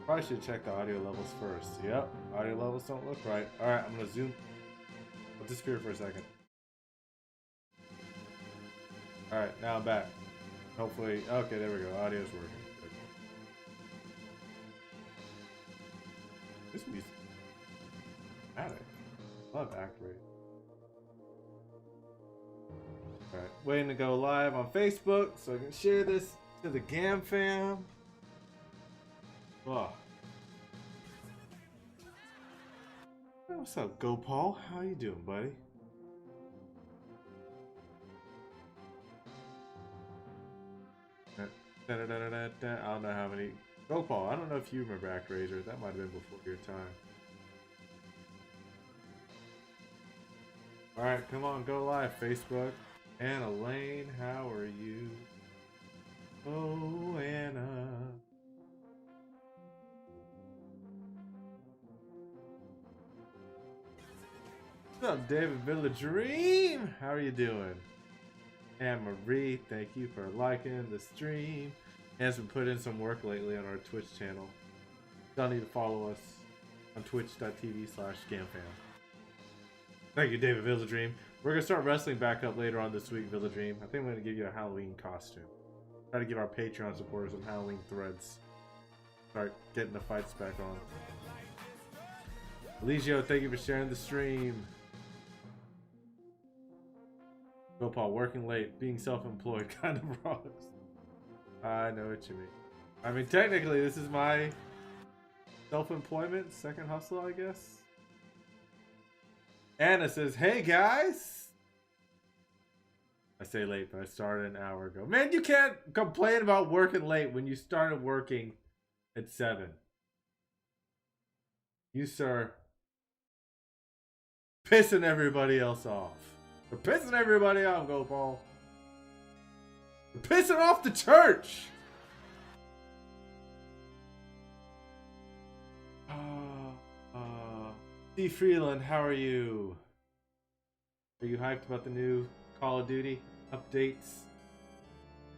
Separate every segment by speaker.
Speaker 1: Probably should check the audio levels first. Yep, audio levels don't look right. Alright, I'm gonna zoom. I'll disappear for a second. Alright, now I'm back. Hopefully, okay, there we go. Audio's working. Good. This music. Dramatic. Love act rate. Alright, waiting to go live on Facebook so I can share this to the GAAMFam. Oh. What's up, Gopal? How you doing, buddy? I don't know how many. Gopal, I don't know if you remember ActRaiser. That might have been before your time. Alright, come on, go live, Facebook. Anna Lane, how are you? Oh, Anna. What's up, David Villa Dream? How are you doing? Anne Marie, thank you for liking the stream. Anne's been putting in some work lately on our Twitch channel. Y'all need to follow us on twitch.tv/GAAMFam. Thank you, David Villa Dream. We're gonna start wrestling back up later on this week, Villa Dream. I think I'm gonna give you a Halloween costume. Try to give our Patreon supporters some Halloween threads. Start getting the fights back on. Eligio, thank you for sharing the stream. Gopal, working late, being self-employed kind of rocks. I know what you mean. I mean, technically, this is my self-employment, second hustle, I guess. Anna says, hey guys! I say late, but I started an hour ago. Man, you can't complain about working late when you started working at 7. You, sir, pissing everybody else off. We're pissing everybody off, Gopal. We're pissing off the church. Steve Freeland, how are you? Are you hyped about the new Call of Duty updates?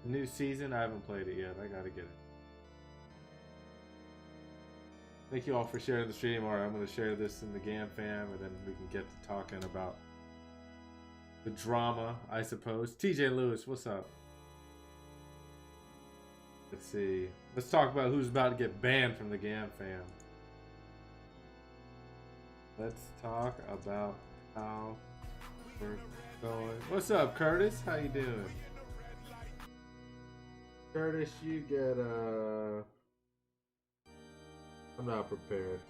Speaker 1: The new season? I haven't played it yet. I gotta get it. Thank you all for sharing the stream. Alright, I'm gonna share this in the GAAMFam and then we can get to talking about the drama, I suppose. TJ Lewis, what's up? Let's see. Let's talk about who's about to get banned from the GAAMFam. Let's talk about how we're going. What's up, Curtis? How you doing? Curtis, you get I'm not prepared.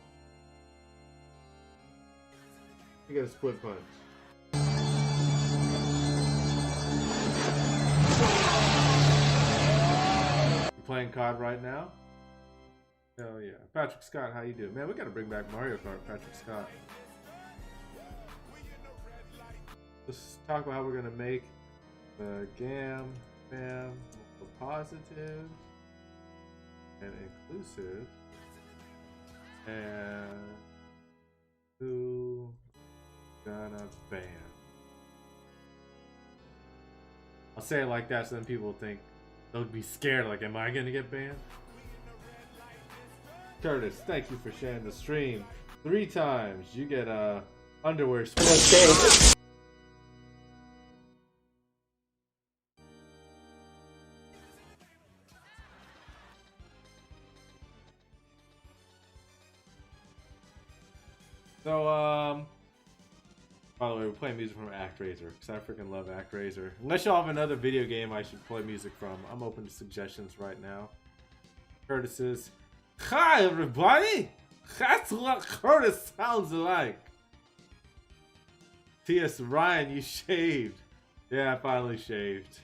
Speaker 1: You get a split punch. Playing COD right now? Hell yeah. Patrick Scott, how you doing? Man, we gotta bring back Mario Kart, Patrick Scott. Let's talk about how we're gonna make the GAAMFam more positive and inclusive. And who gonna ban? I'll say it like that so then people think they'll be scared, like, am I gonna get banned? Curtis, thank you for sharing the stream 3 times. You get a underwear split. So, by the way, we're playing music from ActRaiser because I freaking love ActRaiser. Unless y'all have another video game I should play music from, I'm open to suggestions right now. Curtis says, hi everybody! That's what Curtis sounds like. T.S. Ryan, you shaved. Yeah, I finally shaved.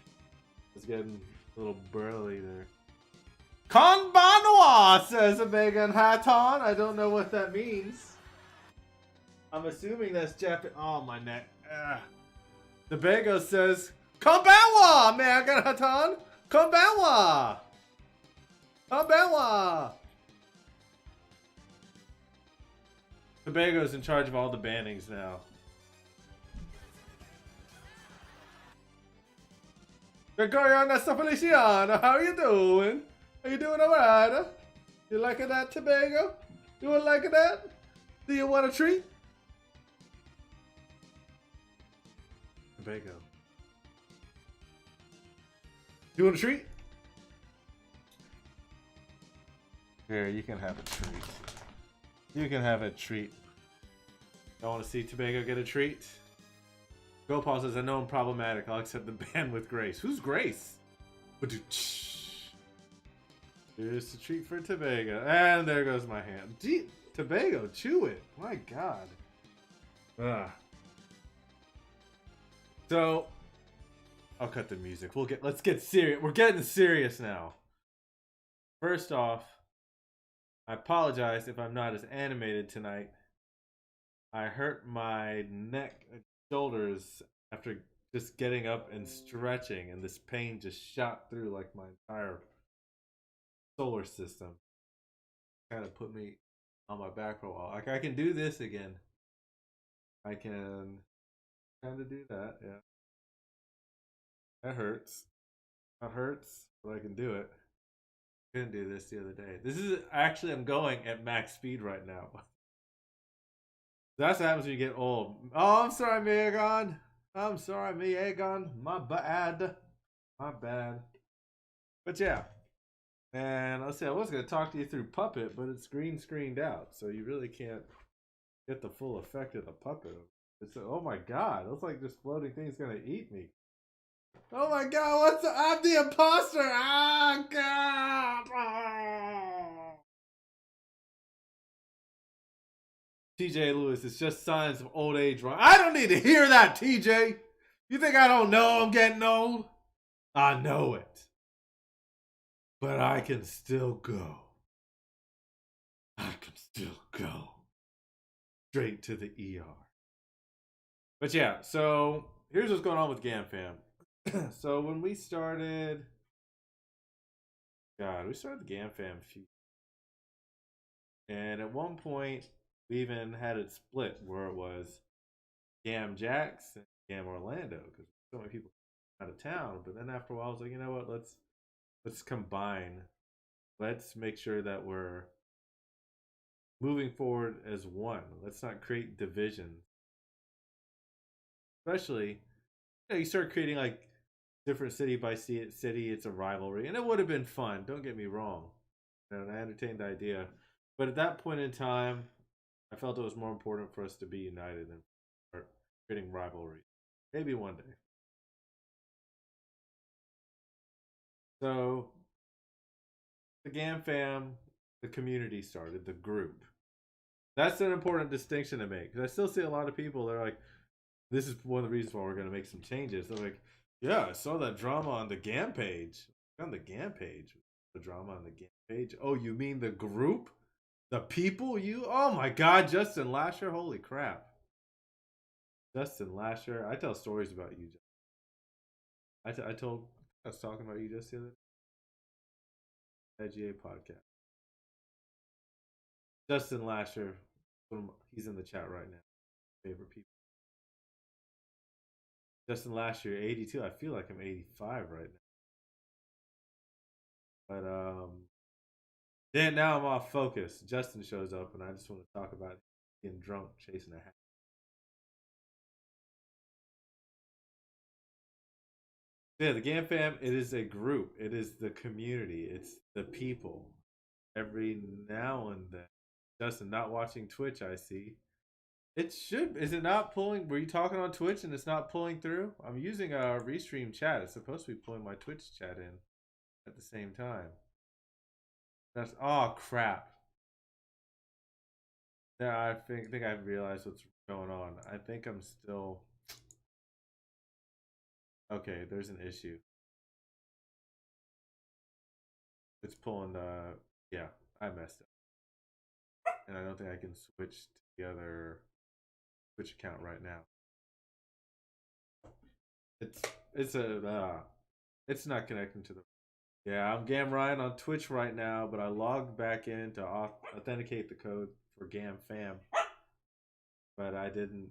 Speaker 1: It's getting a little burly there. Konbanwa, says a Megan Hatton. I don't know what that means. I'm assuming that's Japanese. Oh, my neck. The Bago says, Konbanwa, Megan Hatton. Konbanwa. Konbanwa. Tobago's in charge of all the bannings now. Gregoriana Feliciano, how are you doing? Are you doing alright? You liking that, Tobago? You liking that? Do you want a treat? Tobago. You want a treat? Here, you can have a treat. You can have a treat. I want to see Tobago get a treat. GoPaul says, I know I'm problematic. I'll accept the ban with grace. Who's Grace? Here's a treat for Tobago. And there goes my hand. Gee, Tobago, chew it. My God. Ugh. So, I'll cut the music. Let's get serious. We're getting serious now. First off, I apologize if I'm not as animated tonight. I hurt my neck and shoulders after just getting up and stretching, and this pain just shot through like my entire solar system. Kind of put me on my back for a while. Like I can do this again. I can kind of do that, yeah. That hurts. That hurts, but I can do it. I couldn't do this the other day. This is actually, I'm going at max speed right now. That's what happens when you get old. Oh, I'm sorry, Megan. I'm sorry, Megan. My bad. My bad. But yeah. And let's see, I was going to talk to you through Puppet, but it's green screened out. So you really can't get the full effect of the puppet. It's, oh my God. It looks like this floating thing's going to eat me. Oh my God. What's the, I'm the imposter. Ah, God. Ah. TJ Lewis, it's just signs of old age, right? I don't need to hear that, TJ. You think I don't know I'm getting old? I know it. But I can still go. I can still go. Straight to the ER. But yeah, so here's what's going on with GAAMFam. So when we started, we started the GAAMFam a few, and at one point we even had it split where it was GAM Jax and GAM Orlando because so many people out of town. But then after a while, I was like, you know what? Let's combine. Let's make sure that we're moving forward as one. Let's not create divisions. Especially, you start creating like different city by city. It's a rivalry, and it would have been fun. Don't get me wrong. And I entertained the idea, but at that point in time, I felt it was more important for us to be united and start creating rivalry. Maybe one day. So the GAAMFam, the community started, the group. That's an important distinction to make because I still see a lot of people that are like, this is one of the reasons why we're going to make some changes. They're like, yeah, I saw that drama on the GAM page. On the GAM page. The drama on the GAM page. Oh, you mean the group? The people? You? Oh my God, Justin Lasher. Holy crap. Justin Lasher. I tell stories about you. I was talking about you just the other day. IGA podcast. Justin Lasher. He's in the chat right now. Favorite people. Justin Lasher, 82. I feel like I'm 85 right now. But then now I'm off focus. Justin shows up, and I just want to talk about getting drunk, chasing a hat. Yeah, the GAAMFam, it is a group. It is the community. It's the people. Every now and then. Justin, not watching Twitch, I see. It should. Is it not pulling? Were you talking on Twitch and it's not pulling through? I'm using a restream chat. It's supposed to be pulling my Twitch chat in at the same time. That's oh crap. Yeah, I think I've realized what's going on. I think I'm still okay. There's an issue. It's pulling the yeah. I messed up, and I don't think I can switch to the other Twitch account right now. It's it's not connecting to the. Yeah, I'm Gam Ryan on Twitch right now, but I logged back in to authenticate the code for GAAMFam, but I didn't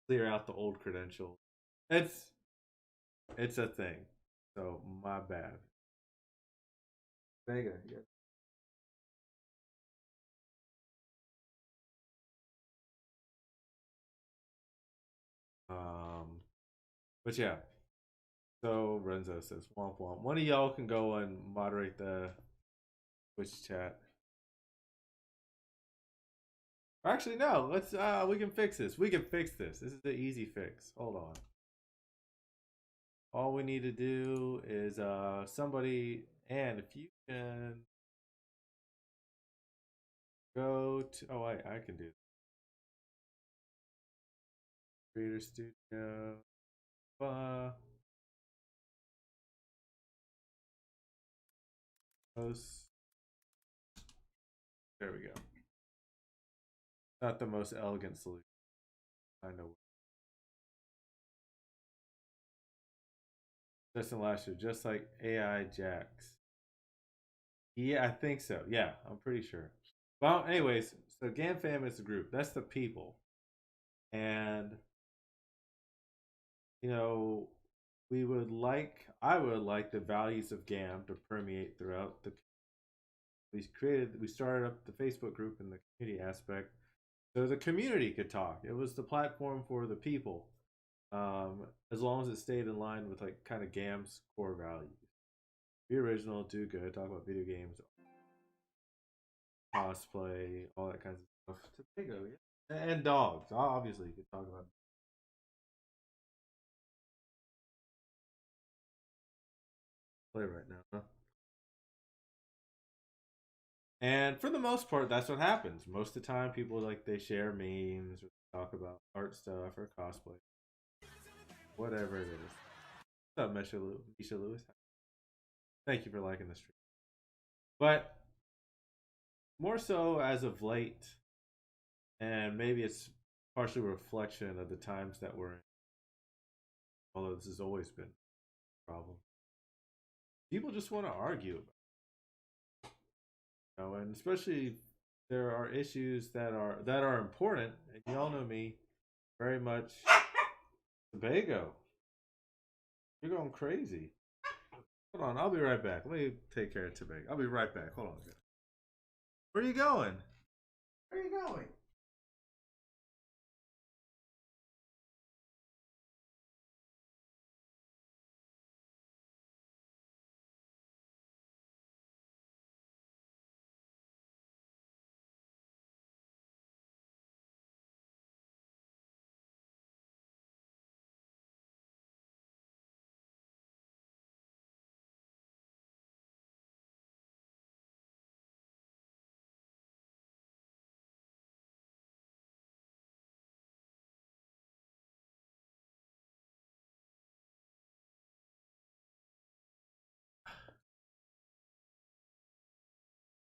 Speaker 1: clear out the old credentials. It's a thing, so my bad. Vega, yeah. But yeah, so Renzo says womp womp. One of y'all can go and moderate the Twitch chat. Actually, no. Let's. We can fix this. We can fix this. This is the easy fix. Hold on. All we need to do is somebody, and if you can go to. Oh, I can do this. Creator Studio. Post. There we go. Not the most elegant solution. I know. Justin Lasher, just like AI Jax. Yeah, I think so. Yeah, I'm pretty sure. Well, anyways, so GAAMFam is the group. That's the people. And, you know, I would like the values of GAM to permeate throughout the. We started up the Facebook group in the community aspect so the community could talk. It was the platform for the people, as long as it stayed in line with like kind of GAM's core values. Be original, do good, talk about video games, cosplay, all that kinds of stuff. Tobago, yeah. And dogs. Obviously, you could talk about play right now. Huh? And for the most part, that's what happens. Most of the time, people like they share memes or talk about art stuff or cosplay, whatever it is. What's up, Misha Lewis? Thank you for liking the stream. But more so as of late, and maybe it's partially a reflection of the times that we're in. Although this has always been a problem. People just want to argue about it, you know, and especially there are issues that are important. And y'all know me very much. Tobago, you're going crazy. Hold on, I'll be right back. Let me take care of Tobago. I'll be right back. Hold on. Where are you going? Where are you going?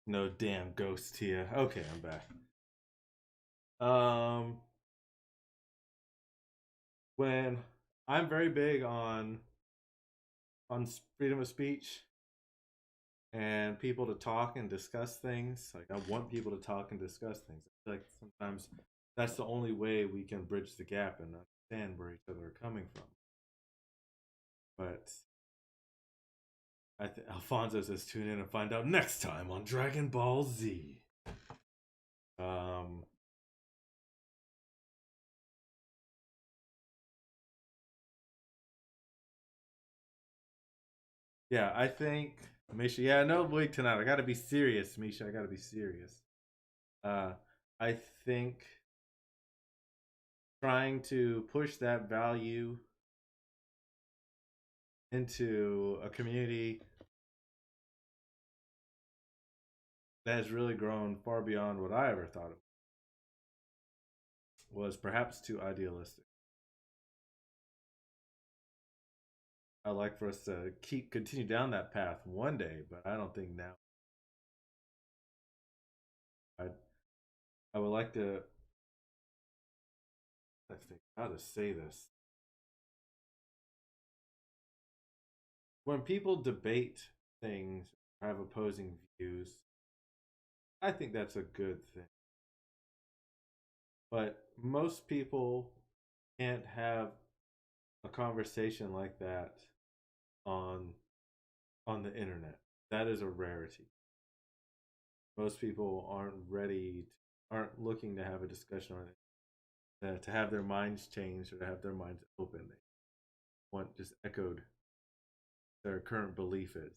Speaker 1: No damn ghost here. Okay, I'm back. Um, when I'm very big on freedom of speech and people to talk and discuss things. Like I want people to talk and discuss things. I feel like sometimes that's the only way we can bridge the gap and understand where each other are coming from. But Alfonso says tune in and find out next time on Dragon Ball Z. Um, yeah, I think Misha. Yeah, no wait tonight. I got to be serious, Misha. I got to be serious. Uh, I think trying to push that value into a community that has really grown far beyond what I ever thought it was perhaps too idealistic. I'd like for us to continue down that path one day, but I don't think now. I I would like to. I think how to say this. When people debate things, or have opposing views, I think that's a good thing. But most people can't have a conversation like that on on the internet. That is a rarity. Most people aren't looking to have a discussion on it, to have their minds changed or to have their minds open. want just echoed their current belief is.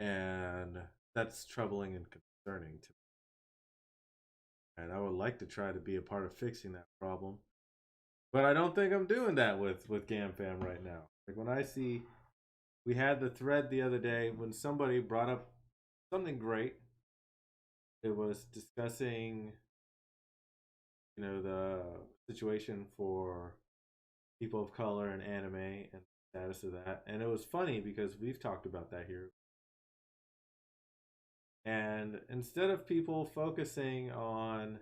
Speaker 1: And that's troubling and concerning to me. And I would like to try to be a part of fixing that problem. But I don't think I'm doing that with GAAMFam right now. Like when I see, we had the thread the other day when somebody brought up something great. It was discussing, the situation for people of color in anime and the status of that. And it was funny because we've talked about that here. And instead of people focusing on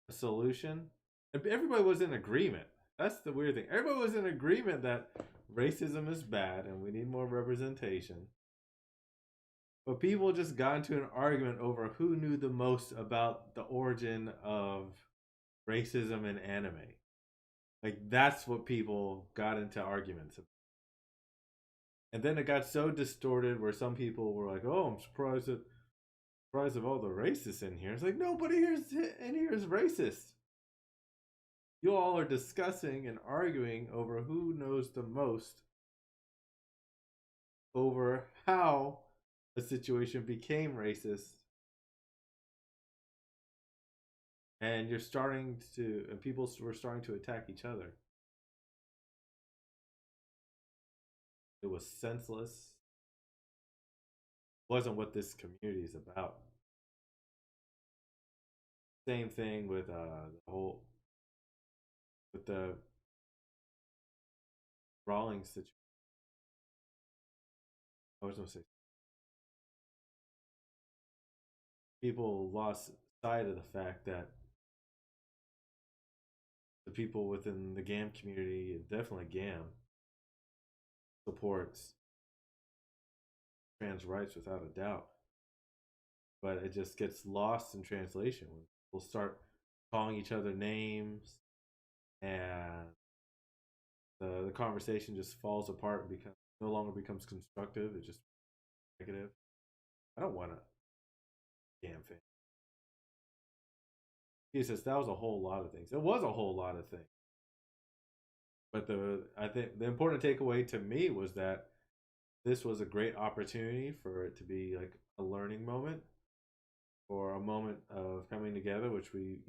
Speaker 1: a solution, everybody was in agreement. That's the weird thing. Everybody was in agreement that racism is bad and we need more representation. But people just got into an argument over who knew the most about the origin of racism in anime. Like that's what people got into arguments about. And then it got so distorted where some people were like, "Oh, I'm surprised of all the racists in here." It's like nobody in here is racist. You all are discussing and arguing over who knows the most over how a situation became racist. And people were starting to attack each other. It was senseless. It wasn't what this community is about. Same thing with the Rawlings situation. I was gonna say people lost sight of the fact that the people within the GAM community, definitely GAM, supports trans rights without a doubt. But it just gets lost in translation when people start calling each other names and the conversation just falls apart and no longer becomes constructive. It just negative. I don't want a GAM fan. He says that was a whole lot of things. It was a whole lot of things. But I think the important takeaway to me was that this was a great opportunity for it to be like a learning moment or a moment of coming together, which we,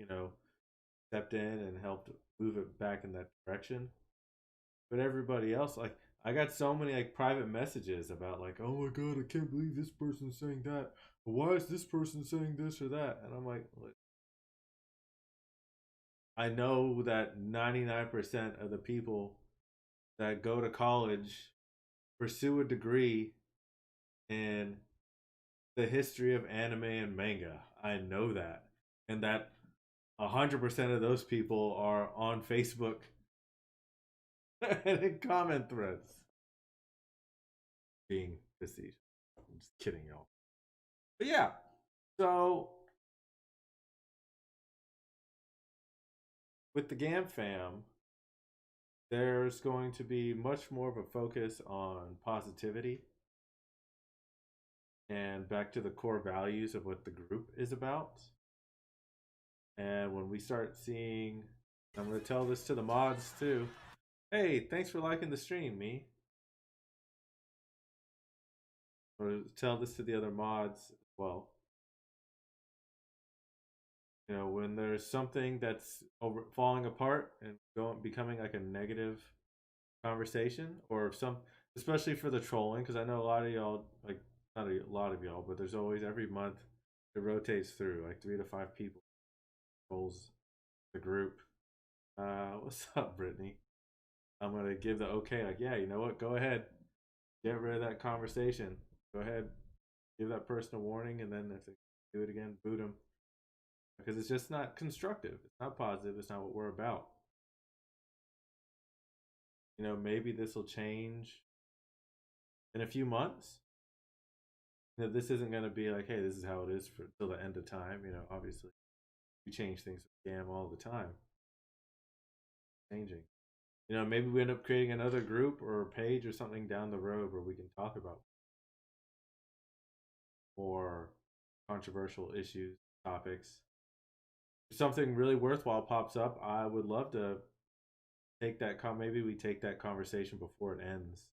Speaker 1: stepped in and helped move it back in that direction. But everybody else, like, I got so many like private messages about like, oh my god, I can't believe this person's saying that. Why is this person saying this or that? And I'm like, I know that 99% of the people that go to college pursue a degree in the history of anime and manga. I know that. And that 100% of those people are on Facebook and in comment threads. Being facetious. I'm just kidding, y'all. But yeah, so with the GAAMFam, there's going to be much more of a focus on positivity and back to the core values of what the group is about. And when we start seeing, I'm going to tell this to the mods too. Hey, thanks for liking the stream, me. Or tell this to the other mods as well. When there's something that's falling apart and becoming like a negative conversation, or especially for the trolling, because I know a lot of y'all, like not a lot of y'all, but there's always every month it rotates through like 3 to 5 people trolls the group. What's up, Brittany? I'm gonna give the okay, like, yeah, you know what? Go ahead, get rid of that conversation. Go ahead, give that person a warning, and then if they do it again, boot them because it's just not constructive. It's not positive. It's not what we're about. Maybe this will change in a few months. This isn't going to be like, hey, this is how it is for till the end of time. Obviously, we change things with GAM all the time. Changing. Maybe we end up creating another group or a page or something down the road where we can talk about more controversial issues, topics. If something really worthwhile pops up, I would love to take that maybe we take that conversation before it ends.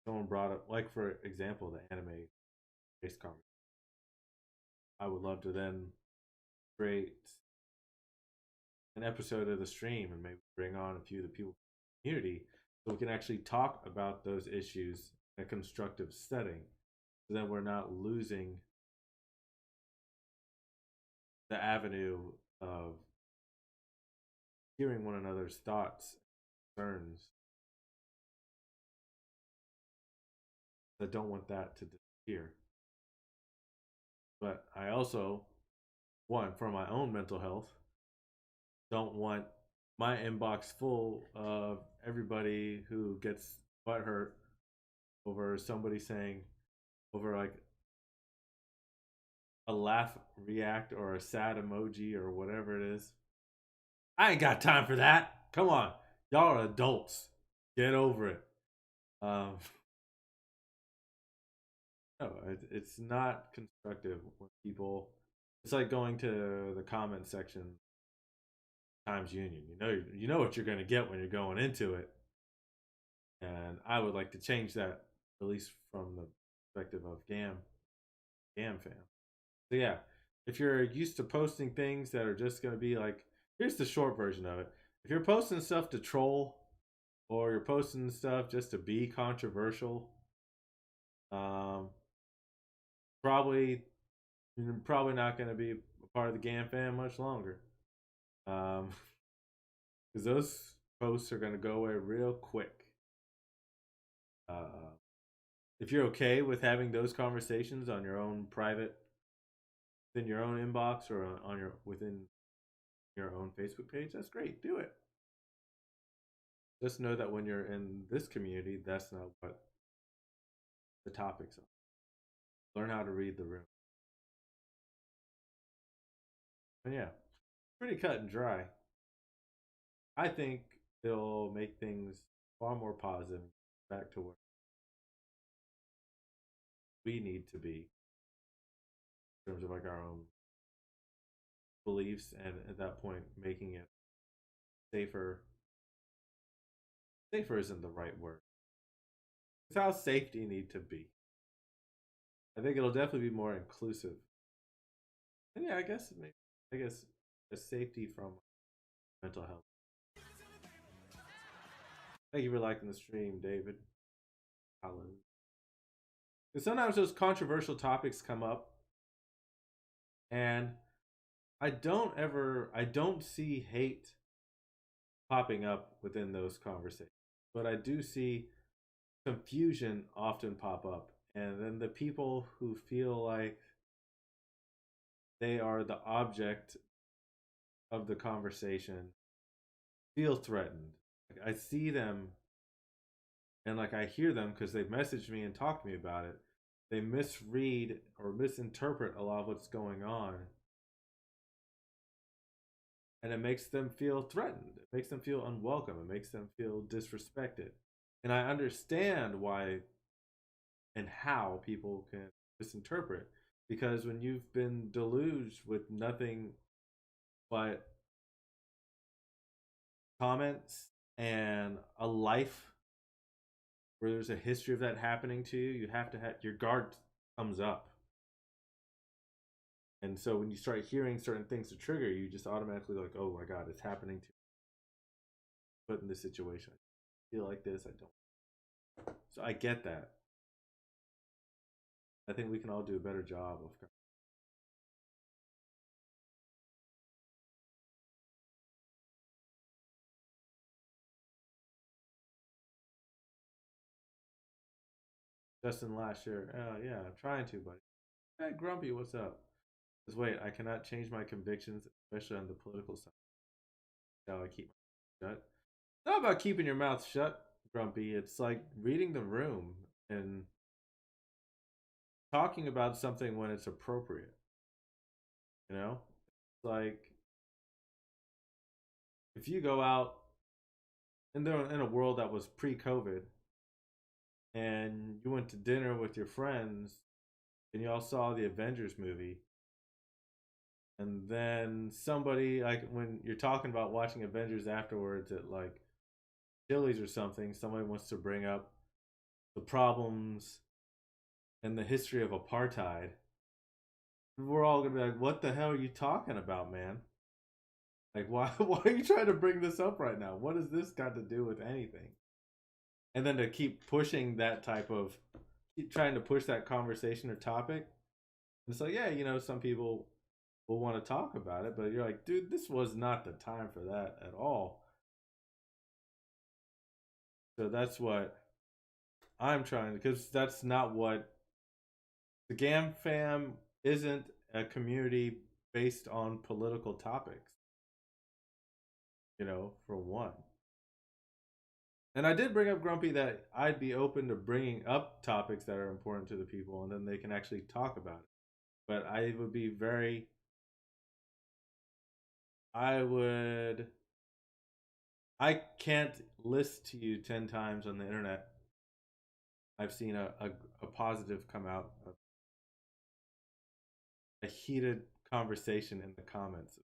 Speaker 1: Someone brought up, like for example, the anime based conversation. I would love to then create an episode of the stream and maybe bring on a few of the people in the community so we can actually talk about those issues in a constructive setting. So then we're not losing the avenue of hearing one another's thoughts and concerns. I don't want that to disappear. But I also, one, for my own mental health, don't want my inbox full of everybody who gets butthurt over somebody saying, over like a laugh react or a sad emoji or whatever it is. I ain't got time for that. Come on. Y'all are adults. Get over it. Um, no, it's not constructive when people. It's like going to the comment section Times Union. You know what you're going to get when you're going into it, and I would like to change that, at least from the perspective of GAAMFam. So yeah, if you're used to posting things that are just going to be like, here's the short version of it. If you're posting stuff to troll, or you're posting stuff just to be controversial, um, probably you're probably not going to be a part of the GAAMFam much longer. Because those posts are going to go away real quick. Uh, if you're okay with having those conversations on your own private, within your own inbox or on your within your own Facebook page, that's great. Do it. Just know that when you're in this community, that's not what the topics are. Learn how to read the room. And yeah, pretty cut and dry. I think it'll make things far more positive, back to where we need to be in terms of like our own beliefs, and at that point, making it safer. Safer isn't the right word. It's how safety need to be. I think it'll definitely be more inclusive. And yeah, I guess a safety from mental health. Thank you for liking the stream, David. Alan. Because sometimes those controversial topics come up, and I don't see hate popping up within those conversations, but I do see confusion often pop up, and then the people who feel like they are the object of the conversation feel threatened. Like I see them and like I hear them because they've messaged me and talked to me about it. They misread or misinterpret a lot of what's going on, and it makes them feel threatened. It makes them feel unwelcome. It makes them feel disrespected. And I understand why and how people can misinterpret, because when you've been deluged with nothing but comments and a life where there's a history of that happening to you, you have to have your guard comes up. And so when you start hearing certain things to trigger you, just automatically like, oh my God, it's happening to me. Put in this situation. I feel like this, I don't. So I get that. I think we can all do a better job of Justin last year. Oh yeah, I'm trying to, buddy. Hey, Grumpy, what's up? Because wait, I cannot change my convictions, especially on the political side. Shall I keep my mouth shut? It's not about keeping your mouth shut, Grumpy. It's like reading the room and talking about something when it's appropriate. You know, it's like if you go out in a world that was pre-COVID, and you went to dinner with your friends, and you all saw the Avengers movie, and then somebody, like when you're talking about watching Avengers afterwards at like Chili's or something, somebody wants to bring up the problems and the history of apartheid, we're all gonna be like, "What the hell are you talking about, man? Like, why why are you trying to bring this up right now? What has this got to do with anything?" And then to keep pushing that type of, keep trying to push that conversation or topic, it's like, yeah, some people will want to talk about it, but you're like, dude, this was not the time for that at all. So that's what I'm trying, because that's not what the GAAMFam isn't, a community based on political topics, for one. And I did bring up Grumpy that I'd be open to bringing up topics that are important to the people and then they can actually talk about it. But I would be very, I would, I can't list to you 10 times on the internet I've seen a positive come out of a heated conversation in the comments.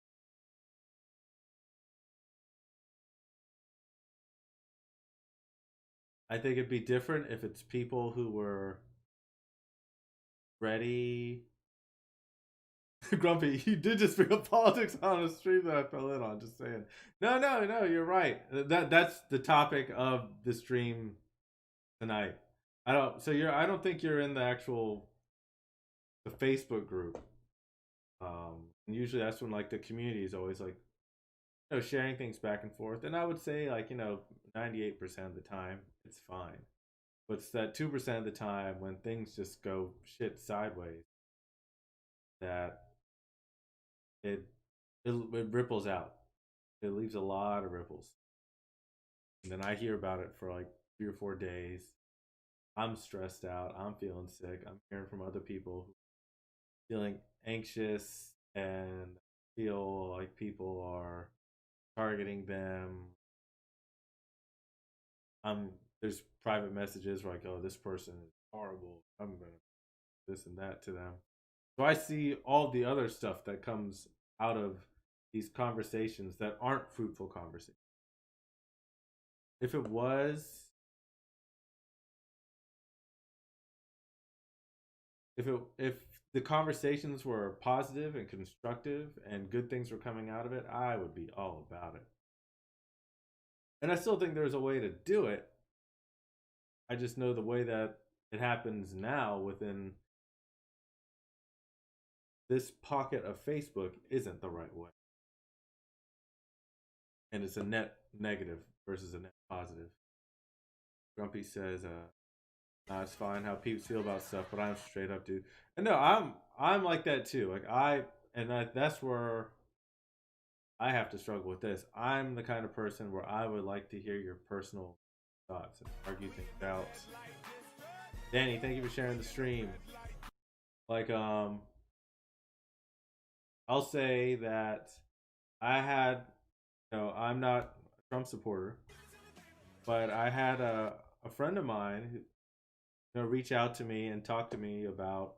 Speaker 1: I think it'd be different if it's people who were ready. Grumpy, you did just bring up politics on a stream that I fell in on. Just saying. No, no, no. You're right. That's the topic of the stream tonight. I don't. So you're. I don't think you're in the actual the Facebook group. And usually that's when like the community is always like, sharing things back and forth. And I would say like 98% of the time it's fine. But it's that 2% of the time when things just go shit sideways that it it ripples out. It leaves a lot of ripples. And then I hear about it for like 3 or 4 days. I'm stressed out. I'm feeling sick. I'm hearing from other people feeling anxious and feel like people are targeting them. There's private messages where like, oh, this person is horrible. I'm gonna this and that to them. So I see all the other stuff that comes out of these conversations that aren't fruitful conversations. If it was, if the conversations were positive and constructive and good things were coming out of it, I would be all about it. And I still think there's a way to do it. I just know the way that it happens now within this pocket of Facebook isn't the right way. And it's a net negative versus a net positive. Grumpy says, it's fine how people feel about stuff, but I'm straight up, dude. And no, I'm like that too. Like that's where I have to struggle with this. I'm the kind of person where I would like to hear your personal thoughts and argue things out. Danny, thank you for sharing the stream. Like, I'll say that I had, I'm not a Trump supporter, but I had a friend of mine who, reach out to me and talk to me about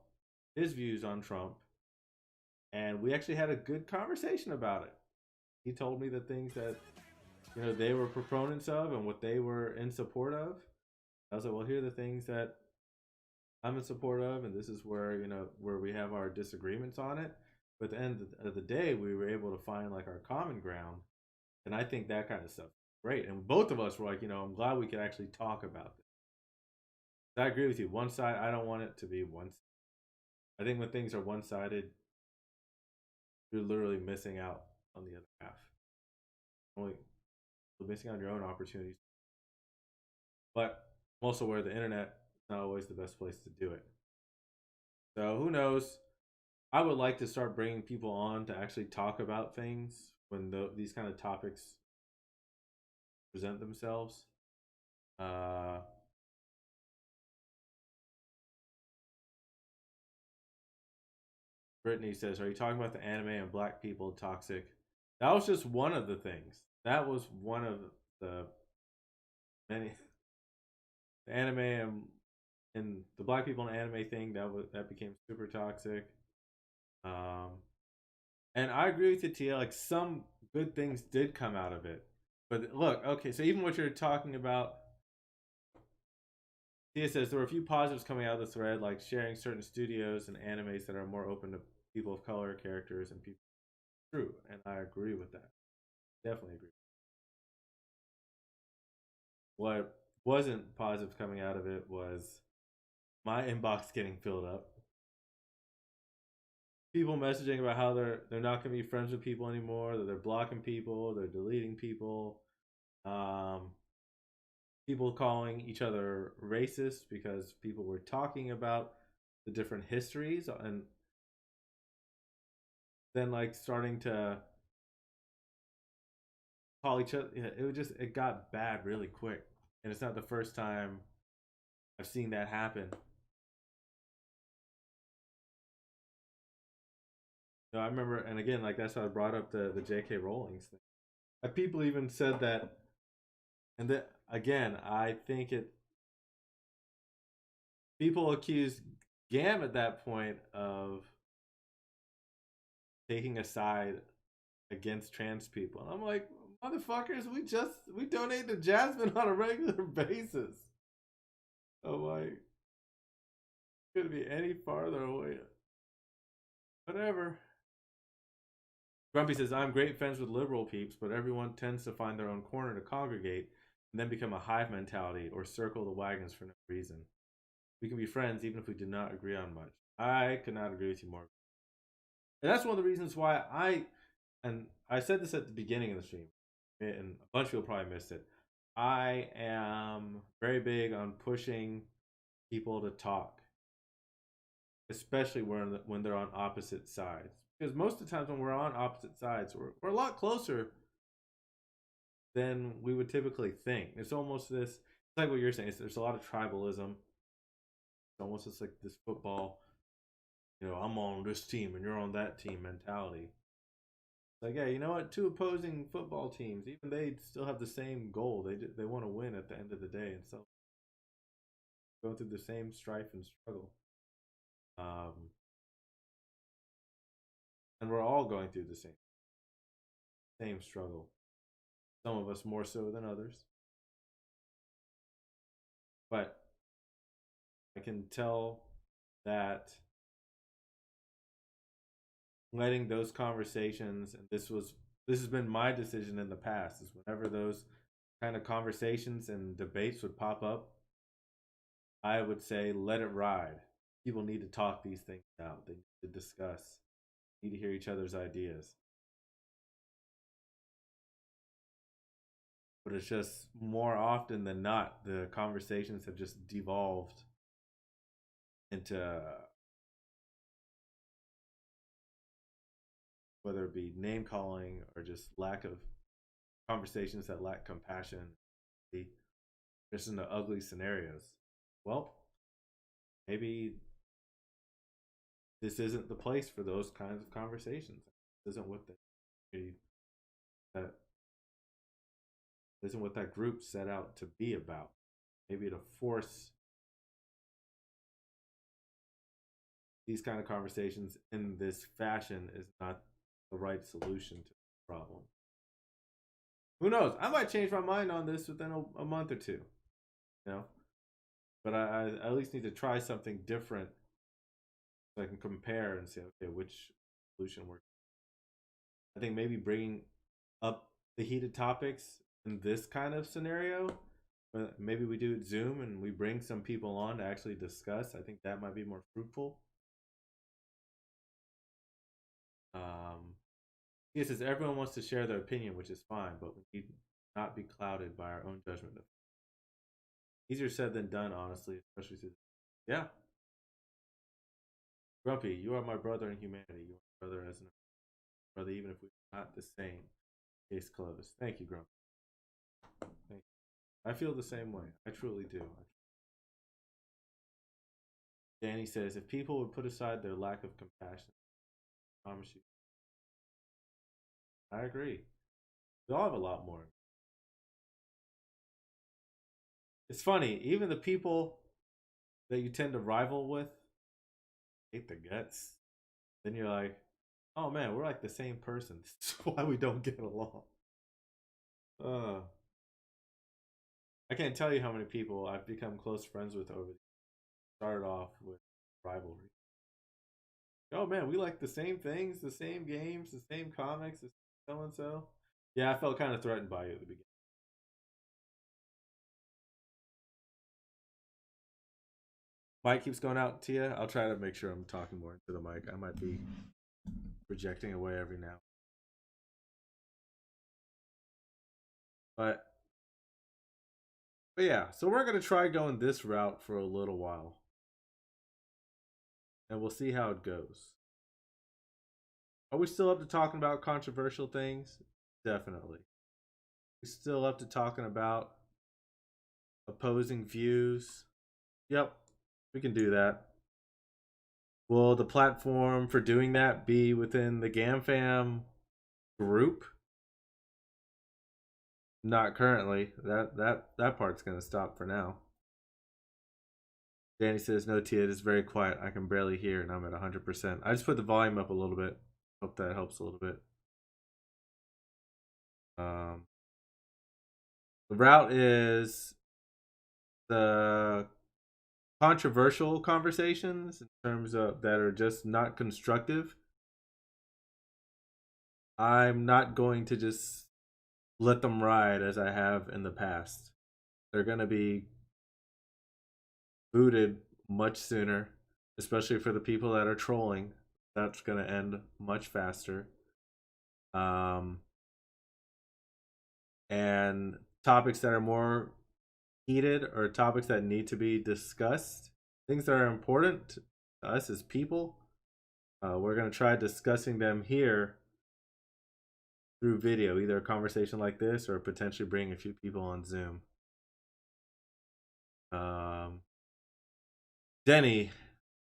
Speaker 1: his views on Trump, and we actually had a good conversation about it. He told me the things that they were proponents of and what they were in support of. I was like, well, here are the things that I'm in support of, and this is where where we have our disagreements on it. But at the end of the day, we were able to find like our common ground, and I think that kind of stuff is great. And both of us were like, I'm glad we could actually talk about this. I agree with you. One side, I don't want it to be one. I think when things are one sided, you're literally missing out on the other half. Only you're missing out on your own opportunities. But I'm also aware the internet is not always the best place to do it. So who knows? I would like to start bringing people on to actually talk about things when these kind of topics present themselves. Brittany says, "Are you talking about the anime and black people toxic?" That was just one of the things. That was one of the many the anime and the black people in anime thing that became super toxic. Um, and I agree with you, Tia. Like some good things did come out of it. But look, okay, so even what you're talking about, Tia says there were a few positives coming out of the thread, like sharing certain studios and animes that are more open to people of color characters and people. True, and I agree with that. Definitely agree. What wasn't positive coming out of it was my inbox getting filled up. People messaging about how they're not gonna be friends with people anymore, that they're blocking people, they're deleting people. Um, People calling each other racist because people were talking about the different histories and then like starting to call each other. It was just it got bad really quick, and it's not the first time I've seen that happen. So I remember, and again, like that's how I brought up the J.K. Rowling's thing. People even said that, and that again, I think it. People accused Gam at that point of taking a side against trans people, and I'm like, motherfuckers, we donate to Jasmine on a regular basis. I'm like, could be any farther away. Whatever. Grumpy says, I'm great friends with liberal peeps, but everyone tends to find their own corner to congregate and then become a hive mentality or circle the wagons for no reason. We can be friends even if we do not agree on much. I could not agree with you more. And that's one of the reasons why and I said this at the beginning of the stream, and a bunch of people probably missed it. I am very big on pushing people to talk, especially when they're on opposite sides. Because most of the times when we're on opposite sides, we're a lot closer than we would typically think. It's almost this, it's like what you're saying. There's a lot of tribalism. It's almost just like this football, I'm on this team and you're on that team mentality. It's like, yeah, you know what? Two opposing football teams, even they still have the same goal. They want to win at the end of the day, and so going through the same strife and struggle. Um, and we're all going through the same struggle. Some of us more so than others, but I can tell that letting those conversations, and this has been my decision in the past, is whenever those kind of conversations and debates would pop up, I would say let it ride. People need to talk these things out. They need to discuss, need to hear each other's ideas. But it's just more often than not, the conversations have just devolved into whether it be name calling or just lack of conversations that lack compassion, just in the ugly scenarios. Well, maybe this isn't the place for those kinds of conversations. This isn't what that isn't what that group set out to be about. Maybe to force these kind of conversations in this fashion is not the right solution to the problem. Who knows? I might change my mind on this within a month or two. You know, but I at least need to try something different so I can compare and say, okay, which solution works. I think maybe bringing up the heated topics in this kind of scenario, maybe we do it Zoom and we bring some people on to actually discuss. I think that might be more fruitful. Um, he says everyone wants to share their opinion, which is fine, but we need not be clouded by our own judgment. Easier said than done, honestly, especially through. Yeah, Grumpy, you are my brother in humanity. You are my brother as an brother, even if we're not the same. Case closed. Thank you, Grumpy. Thank you. I feel the same way. I truly do. Danny says, if people would put aside their lack of compassion, I promise you. I agree. We all have a lot more. It's funny, even the people that you tend to rival with hate the guts. Then you're like, oh man, we're like the same person. This is why we don't get along. Uh, I can't tell you how many people I've become close friends with over the started off with rivalry. Oh man, we like the same things, the same games, the same comics, the so and so. Yeah, I felt kind of threatened by you at the beginning. Mic keeps going out to you. I'll try to make sure I'm talking more into the mic. I might be projecting away every now. But but yeah, so we're gonna try going this route for a little while. And we'll see how it goes. Are we still up to talking about controversial things? Definitely. We still up to talking about opposing views? Yep, we can do that. Will the platform for doing that be within the GAAMFam group? Not currently. That part's gonna stop for now. Danny says, "No, Tia, it is very quiet. I can barely hear, and I'm at 100%." I just put the volume up a little bit. Hope that helps a little bit. Um, the route is the controversial conversations in terms of that are just not constructive. I'm not going to just let them ride as I have in the past. They're going to be booted much sooner, especially for the people that are trolling. That's going to end much faster. Um, and topics that are more heated or topics that need to be discussed, things that are important to us as people, we're going to try discussing them here through video, either a conversation like this or potentially bring a few people on Zoom. Um, Denny,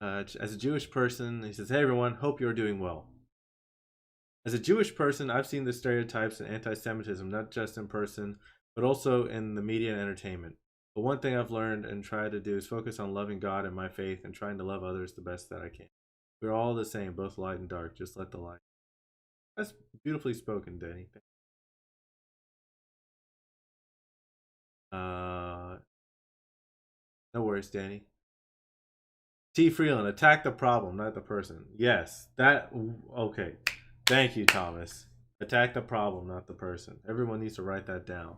Speaker 1: as a Jewish person, he says, "Hey everyone, hope you're doing well. As a Jewish person, I've seen the stereotypes and anti-Semitism not just in person, but also in the media and entertainment. But one thing I've learned and tried to do is focus on loving God and my faith and trying to love others the best that I can. We're all the same, both light and dark. Just let the light." That's beautifully spoken, Denny. Uh, no worries, Danny. T. Freeland, attack the problem, not the person. Yes, that. Okay. Thank you, Thomas. Attack the problem, not the person. Everyone needs to write that down.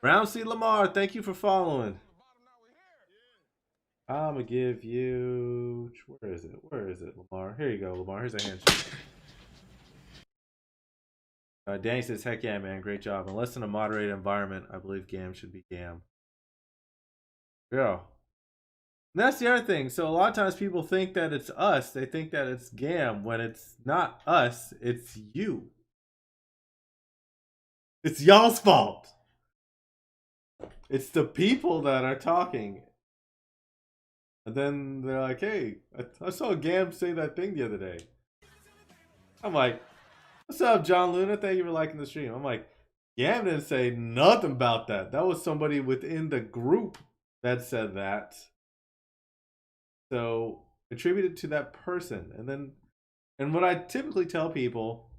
Speaker 1: Brown C. Lamar, thank you for following. I'm gonna give you. Where is it? Where is it, Lamar? Here you go, Lamar. Here's a handshake. Danny says, "Heck yeah, man, great job. Unless in a moderated environment, I believe GAM should be GAM." Yeah. And that's the other thing. So a lot of times people think that it's us. They think that it's GAM when it's not us. It's you. It's y'all's fault. It's the people that are talking. And then they're like, "Hey, I saw GAM say that thing the other day." I'm like, "What's up, John Luna? Thank you for liking the stream." I'm like, "GAM didn't say nothing about that. That was somebody within the group that said that. So attribute it to that person." And what I typically tell people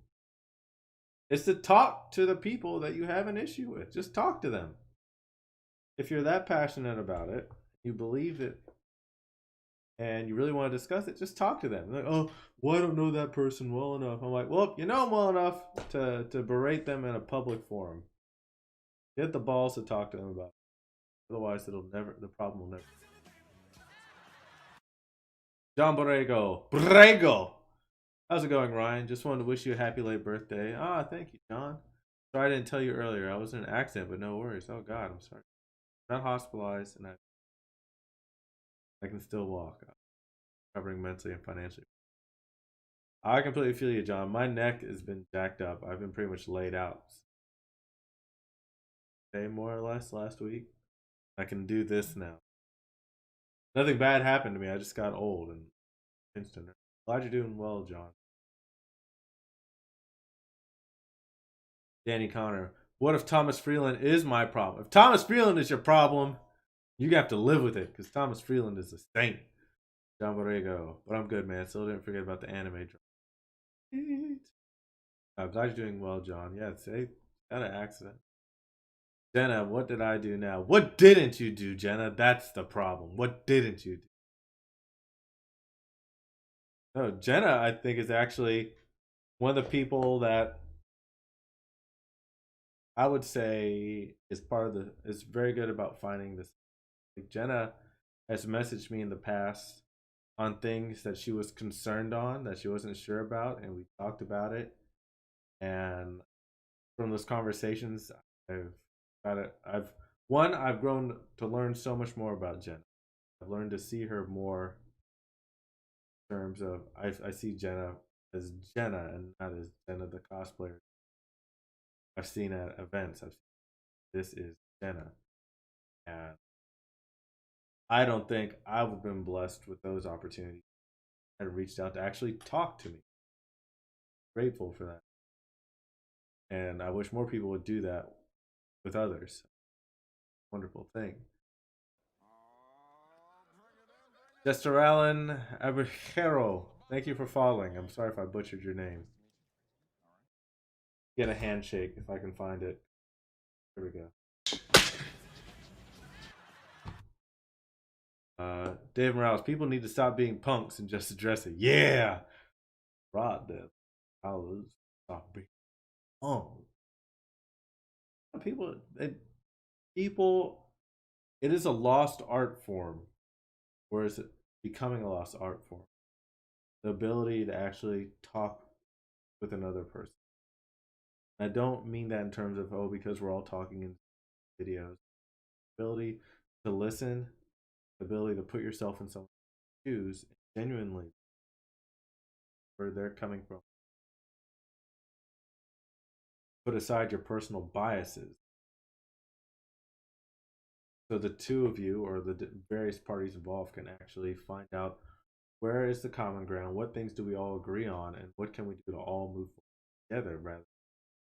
Speaker 1: is to talk to the people that you have an issue with. Just talk to them. If you're that passionate about it, you believe it, and you really want to discuss it, just talk to them. Like, "Oh, well, I don't know that person well enough." I'm like, "Well, you know them well enough to berate them in a public forum. Get the balls to talk to them about it. Otherwise, the problem will never." John Borrego. How's it going, Ryan? Just wanted to wish you a happy late birthday. Ah, thank you, John. Sorry I didn't tell you earlier. I was in an accident, but no worries. Oh God, I'm sorry. I'm not hospitalized, and I can still walk. I'm recovering mentally and financially. I completely feel you, John. My neck has been jacked up. I've been pretty much laid out. Day more or less last week. I can do this now. Nothing bad happened to me. I just got old and instant. Glad you're doing well, John. Danny Connor. What if Thomas Freeland is my problem? If Thomas Freeland is your problem, you have to live with it because Thomas Freeland is a saint. John Borrego. But I'm good, man. Still didn't forget about the anime. I'm glad you're doing well, John. Yeah, say got an accident. Jenna, what did I do now? What didn't you do, Jenna? That's the problem. What didn't you do? No, Jenna, I think, is actually one of the people that I would say is part of the is very good about finding this. Like Jenna has messaged me in the past on things that she was concerned on that she wasn't sure about, and we talked about it. And from those conversations, I've got it. I've grown to learn so much more about Jenna. I've learned to see her more in terms of I see Jenna as Jenna and not as Jenna the cosplayer. I've seen at events. I've seen this is Jenna, and I don't think I would have been blessed with those opportunities. Had reached out to actually talk to me. Grateful for that, and I wish more people would do that with others. Wonderful thing. Jester Allen Abrejero, thank you for following. I'm sorry if I butchered your name. Get a handshake if I can find it. Here we go. Dave Morales, people need to stop being punks and just address it. Yeah, Rod, the I'll stop being punks. People, people, it is a lost art form, or is it becoming a lost art form? The ability to actually talk with another person. I don't mean that in terms of because we're all talking in videos. Ability to listen, ability to put yourself in someone's shoes, genuinely where they're coming from. Put aside your personal biases. So the two of you or the various parties involved can actually find out where is the common ground, what things do we all agree on, and what can we do to all move together rather than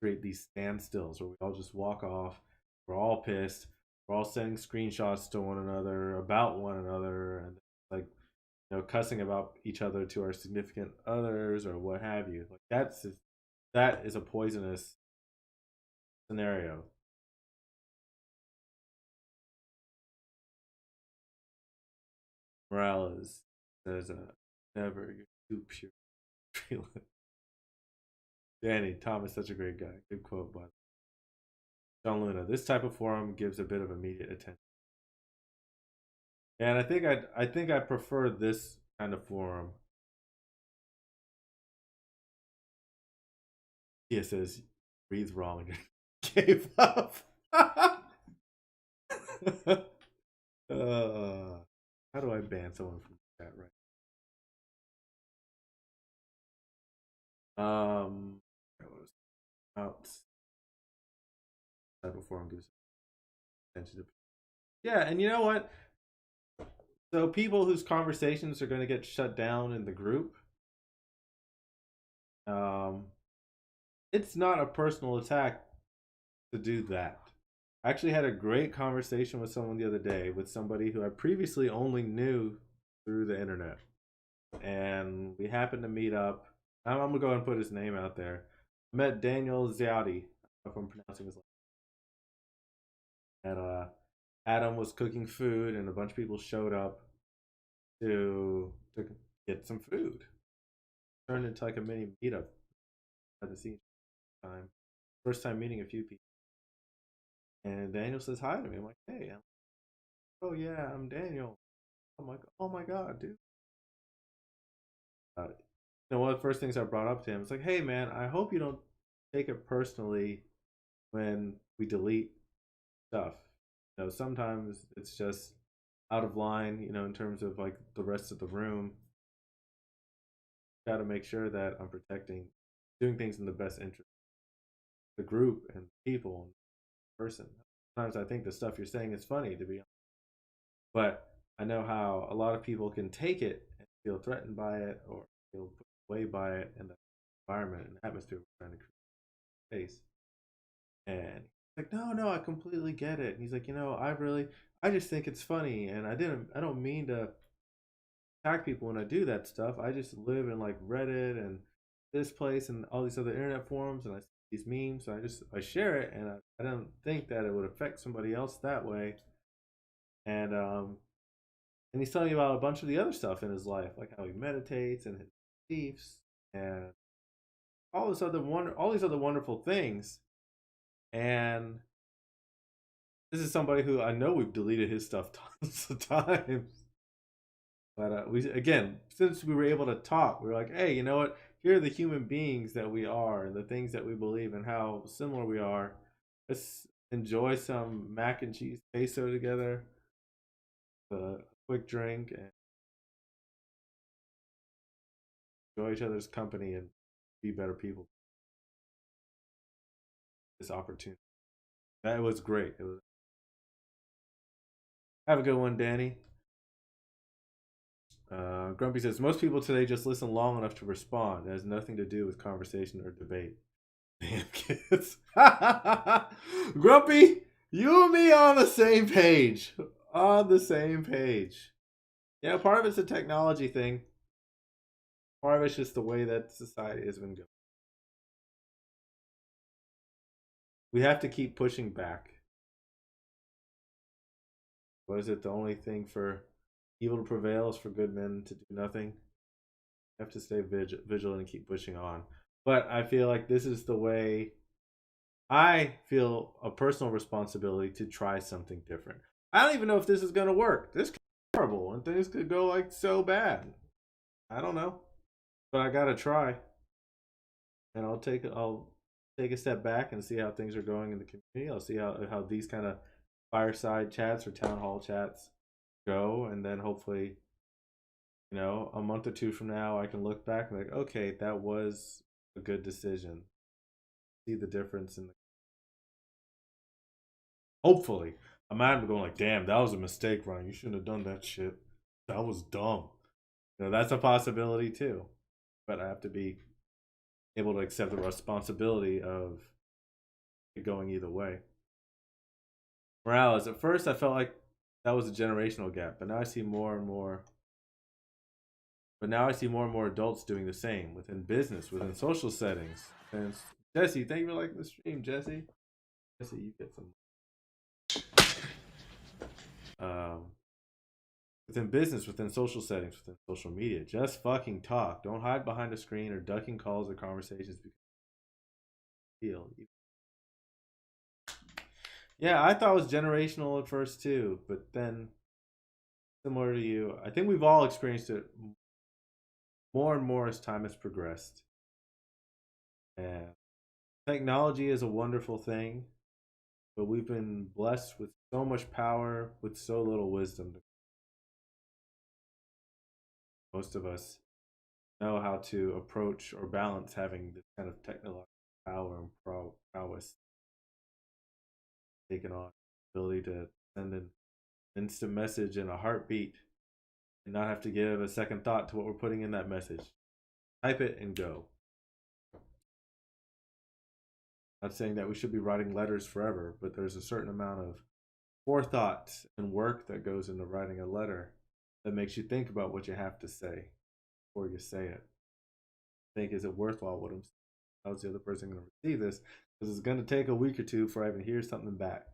Speaker 1: create these standstills where we all just walk off, we're all pissed, we're all sending screenshots to one another about one another, and like cussing about each other to our significant others or what have you. Like that is a poisonous scenario. Morales says, "Never, you're too pure." Danny Thomas, such a great guy. Good quote, by John Luna. This type of forum gives a bit of immediate attention, and I think I prefer this kind of forum. He says, "Breathe wrong and gave up." How do I ban someone from that? Right. That was out type of forum gives attention to. Yeah, and you know what? So people whose conversations are going to get shut down in the group, um, it's not a personal attack to do that. I actually had a great conversation with someone the other day with somebody who I previously only knew through the internet, and we happened to meet up. I'm gonna go ahead and put his name out there. I met Daniel Ziadi, if I'm pronouncing his name. And Adam was cooking food, and a bunch of people showed up to get some food. It turned into like a mini meetup at the scene time. First time meeting a few people. And Daniel says hi to me. I'm like, hey, oh yeah, I'm Daniel. I'm like, oh my god, dude. One of the first things I brought up to him was like, hey man, I hope you don't take it personally when we delete stuff. Sometimes it's just out of line, in terms of like the rest of the room. Got to make sure that I'm protecting, doing things in the best interest of the group and people and the person. Sometimes I think the stuff you're saying is funny, to be honest, but I know how a lot of people can take it and feel threatened by it or feel put away by it in the environment and atmosphere we're trying to create space. And he's like, no, no, I completely get it. And he's like, I just think it's funny, and I don't mean to attack people when I do that stuff. I just live in like Reddit and this place and all these other internet forums, and I see these memes, so I share it, and I don't think that it would affect somebody else that way. And he's telling me about a bunch of the other stuff in his life, like how he meditates and his beliefs and all these other wonderful things. And this is somebody who I know we've deleted his stuff tons of times. But we again, since we were able to talk, we were like, hey, you know what? Here are the human beings that we are, and the things that we believe, and how similar we are. Let's enjoy some mac and cheese queso together, a quick drink, and enjoy each other's company and be better people. This opportunity. That was great. It was. Have a good one, Danny. Grumpy says most people today just listen long enough to respond. It has nothing to do with conversation or debate. Damn kids. Grumpy, you and me on the same page. On the same page. Yeah, part of it's a technology thing. Part of it's just the way that society has been going. We have to keep pushing back. What is it? The only thing for evil to prevail is for good men to do nothing. You have to stay vigilant and keep pushing on. But I feel like this is the way I feel a personal responsibility to try something different. I don't even know if this is going to work. This could be horrible and things could go like so bad. I don't know. But I got to try. And I'll take a step back and see how things are going in the community. I'll see how these kind of fireside chats or town hall chats go, and then hopefully, a month or two from now I can look back and be like, okay, that was a good decision. See the difference in the hopefully. I might be going like, damn, that was a mistake, Ryan. You shouldn't have done that shit. That was dumb. That's a possibility too. But I have to be able to accept the responsibility of it going either way. Morales, at first I felt like that was a generational gap, but now I see more and more. But now I see more and more adults doing the same within business, within social settings. And Jesse, thank you for liking the stream, Jesse. Jesse, you get some. Within business, within social settings, within social media, just fucking talk. Don't hide behind a screen or ducking calls or conversations because you feel. Yeah, I thought it was generational at first too, but then similar to you, I think we've all experienced it more and more as time has progressed. And technology is a wonderful thing, but we've been blessed with so much power with so little wisdom. Most of us know how to approach or balance having this kind of technological power and prowess taken on, ability to send an instant message in a heartbeat and not have to give a second thought to what we're putting in that message. Type it and go. Not saying that we should be writing letters forever, but there's a certain amount of forethought and work that goes into writing a letter that makes you think about what you have to say before you say it. Think, is it worthwhile what I'm saying? How's the other person going to receive this? Because it's going to take a week or two before I even hear something back.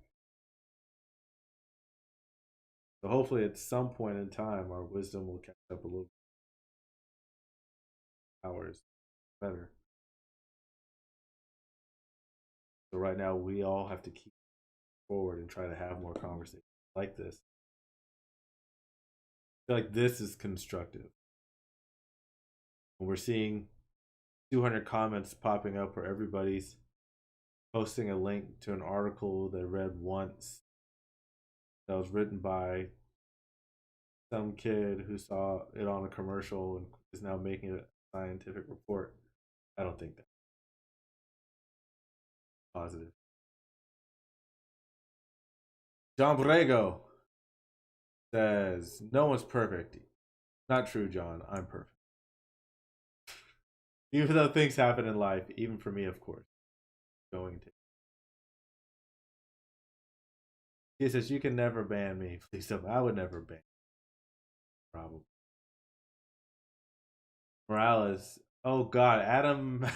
Speaker 1: So hopefully at some point in time, our wisdom will catch up a little hours better. So right now, we all have to keep forward and try to have more conversations like this. I feel like this is constructive. When we're seeing 200 comments popping up where everybody's posting a link to an article they read once that was written by some kid who saw it on a commercial and is now making it a scientific report. I don't think that's positive. John Borrego says, no one's perfect. Not true, John. I'm perfect. Even though things happen in life, even for me, of course. Going to. He says, you can never ban me. Please don't. I would never ban. Probably. Morales, Oh God, Adam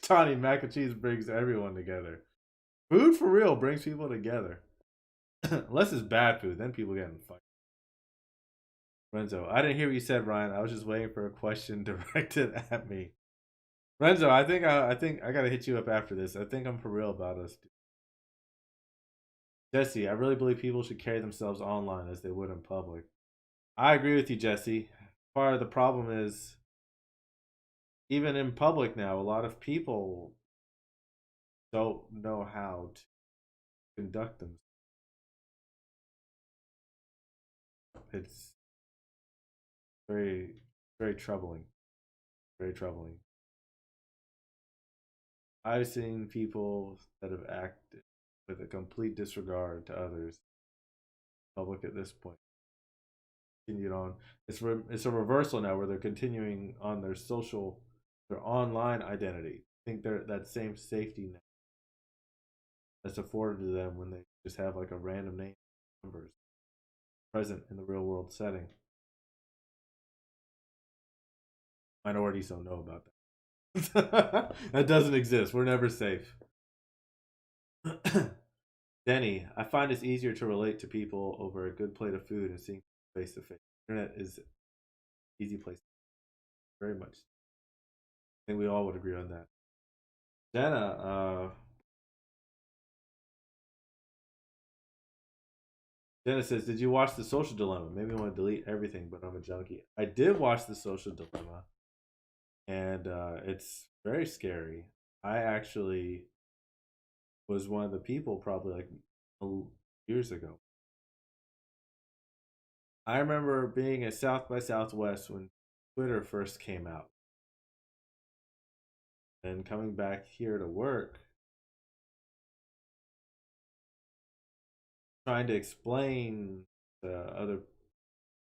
Speaker 1: Tawny mac and cheese brings everyone together. Food for real brings people together. Unless it's bad food, then people get in fight. Renzo, I didn't hear what you said, Ryan. I was just waiting for a question directed at me. Renzo, I think I gotta hit you up after this. I think I'm for real about us. Jesse, I really believe people should carry themselves online as they would in public. I agree with you, Jesse. Part of the problem is even in public now, a lot of people don't know how to conduct themselves. It's very, very troubling. Very troubling. I've seen people that have acted with a complete disregard to others public at this point. Continued on. It's a reversal now where they're continuing on their online identity. I think they're that same safety net that's afforded to them when they just have like a random name numbers present in the real world setting. Minorities don't know about that. That doesn't exist. We're never safe. Denny, I find it's easier to relate to people over a good plate of food and seeing face to face. Internet is an easy place. Very much. I think we all would agree on that. Jenna says, "Did you watch The Social Dilemma? Made me want to delete everything, but I'm a junkie." I did watch The Social Dilemma, and it's very scary. I actually was one of the people probably like years ago. I remember being at South by Southwest when Twitter first came out, and coming back here to work, trying to explain to other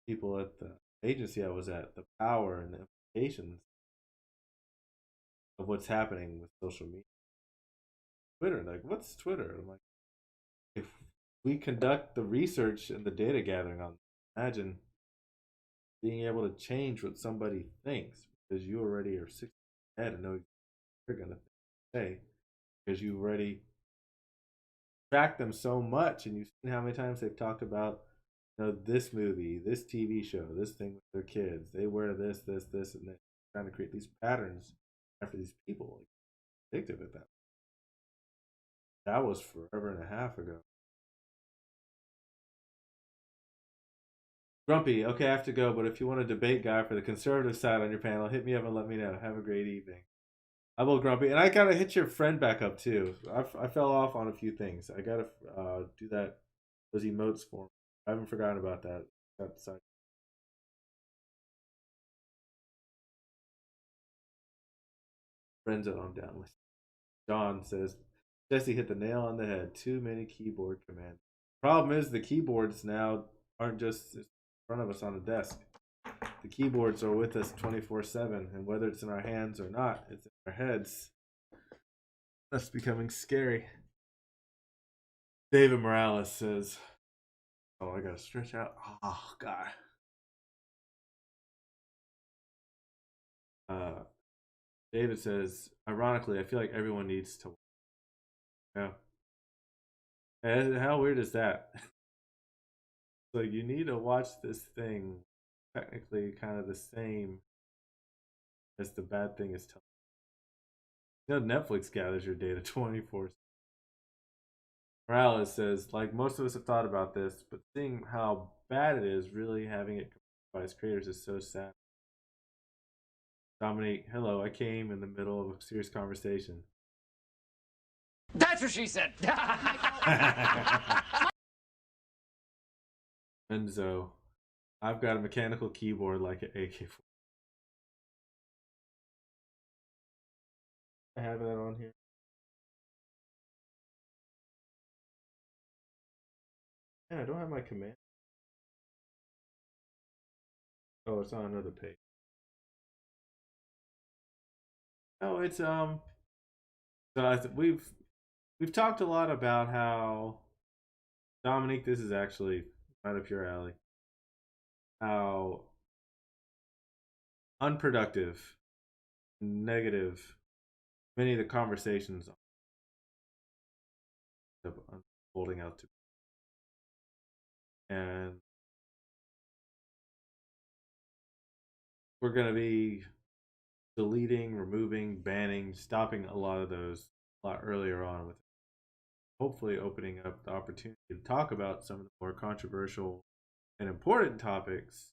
Speaker 1: people at the agency I was at the power and the implications of what's happening with social media. Twitter, like, what's Twitter? I'm like, if we conduct the research and the data gathering on, imagine being able to change what somebody thinks because you already are 6 ahead and know what you're gonna say because you already tracked them so much and you've seen how many times they've talked about, this movie, this TV show, this thing with their kids. They wear this, and they're trying to create these patterns after these people. Like, addictive at that. That was forever and a half ago. Grumpy, okay, I have to go, but if you want a debate guy for the conservative side on your panel, hit me up and let me know. Have a great evening. I will, Grumpy. And I gotta hit your friend back up too. I fell off on a few things. I gotta do those emotes for me. I haven't forgotten about that. Friendzone, I'm down with. John says, Jesse hit the nail on the head. Too many keyboard commands. Problem is, the keyboards now aren't just in front of us on the desk. The keyboards are with us 24/7, and whether it's in our hands or not, it's in our heads. That's becoming scary. David Morales says, "Oh, I gotta stretch out. Oh God." Uh, David says, "Ironically, I feel like everyone needs to." Yeah. How weird is that? So you need to watch this thing, technically kind of the same as the bad thing is telling. Netflix gathers your data 24. Morales says, like most of us have thought about this, but seeing how bad it is, really having it by its creators is so sad. Dominique, hello, I came in the middle of a serious conversation.
Speaker 2: That's what she said.
Speaker 1: Enzo, I've got a mechanical keyboard like an AK-4. I have that on here. Yeah, I don't have my command. Oh, it's on another page. Oh, it's So we've talked a lot about how Dominique. This is actually right up your alley. How unproductive negative, many of the conversations unfolding out to, and we're going to be deleting, removing, banning, stopping a lot of those a lot earlier on, with hopefully opening up the opportunity to talk about some of the more controversial and important topics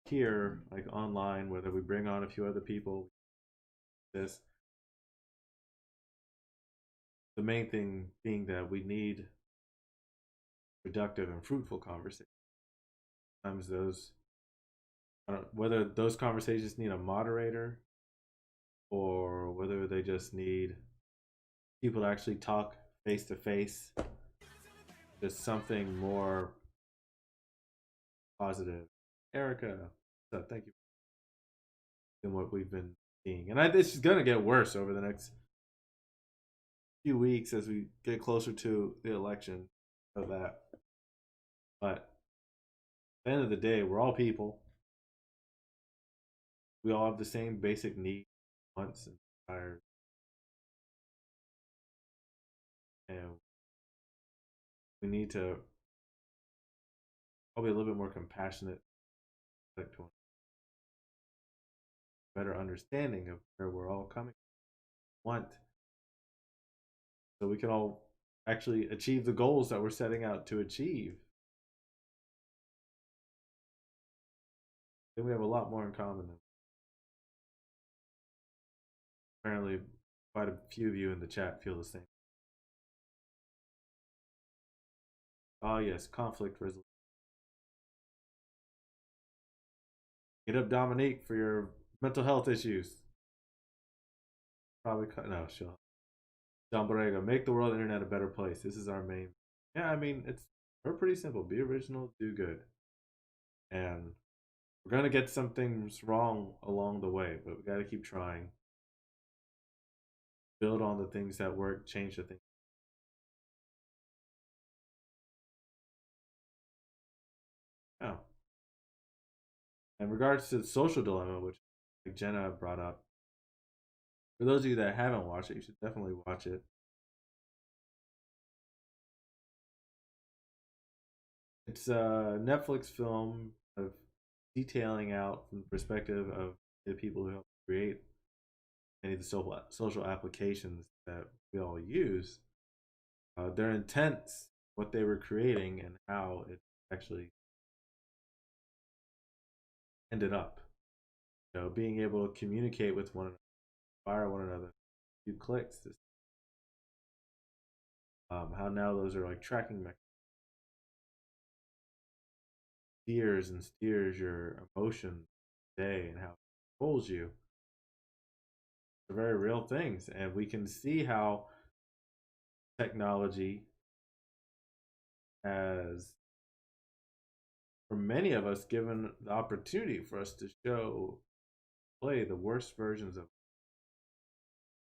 Speaker 1: here, like online, whether we bring on a few other people. This, the main thing being that we need productive and fruitful conversations. Sometimes those, whether those conversations need a moderator or whether they just need people to actually talk face to face, just something more positive. Erica, so thank you, than what we've been seeing. And this is going to get worse over the next few weeks as we get closer to the election of that. But at the end of the day, we're all people. We all have the same basic needs, wants, and desires. And we need to probably a little bit more compassionate, to better understanding of where we're all coming from, want, so we can all actually achieve the goals that we're setting out to achieve. Then we have a lot more in common than apparently quite a few of you in the chat feel the same. Oh yes, conflict resolution. Get up, Dominique, for your mental health issues. Probably no, she'll. John Borrego, make the world internet a better place. This is our main. Yeah, I mean we're pretty simple. Be original, do good, and we're gonna get some things wrong along the way, but we got to keep trying. Build on the things that work, change the things. Yeah. In regards to the social dilemma, which Jenna brought up, for those of you that haven't watched it, you should definitely watch it. It's a Netflix film of detailing out from the perspective of the people who helped create any of the social applications that we all use, their intents, what they were creating, and how it actually ended up. Being able to communicate with one another, inspire one another, a few clicks. How now those are like tracking mechanisms, steers your emotion day and how it controls you. They're very real things, and we can see how technology has, for many of us, given the opportunity for us to play the worst versions of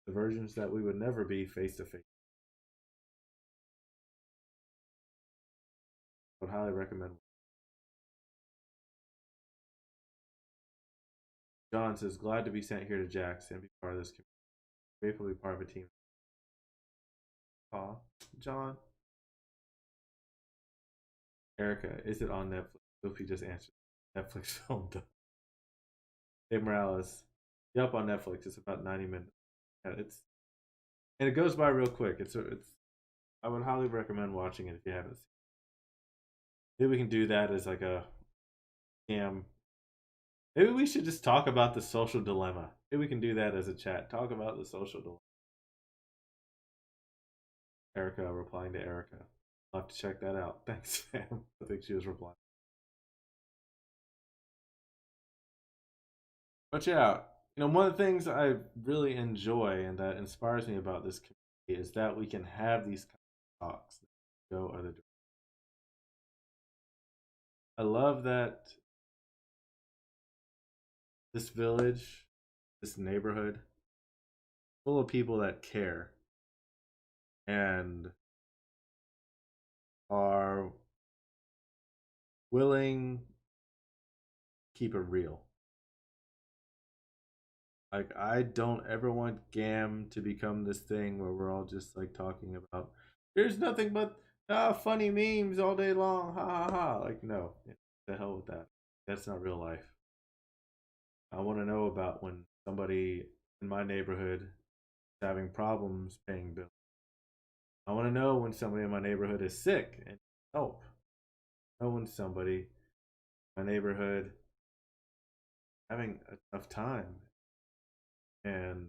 Speaker 1: the versions that we would never be face to face. I would highly recommend. John says, glad to be sent here to Jax and be part of this community. Grateful to be part of a team. Aw, John. Erica, is it on Netflix? Sophie just answered. Netflix film. Dave Morales. Yep, on Netflix. It's about 90 minutes. Yeah, and it goes by real quick. It's I would highly recommend watching it if you haven't seen it. Maybe we can do that as like a maybe we should just talk about the social dilemma. Maybe we can do that as a chat. Talk about the social dilemma. Erica replying to Erica. I'll have to check that out. Thanks, fam. I think she was replying. But yeah, one of the things I really enjoy and that inspires me about this community is that we can have these kind of talks that go other directions. I love that this village, this neighborhood, full of people that care and are willing to keep it real. Like, I don't ever want GAM to become this thing where we're all just like talking about there's nothing but funny memes all day long. Ha ha ha. Like, no, the hell with that. That's not real life. I want to know about when somebody in my neighborhood is having problems paying bills. I want to know when somebody in my neighborhood is sick and help. I know when somebody in my neighborhood having a tough time and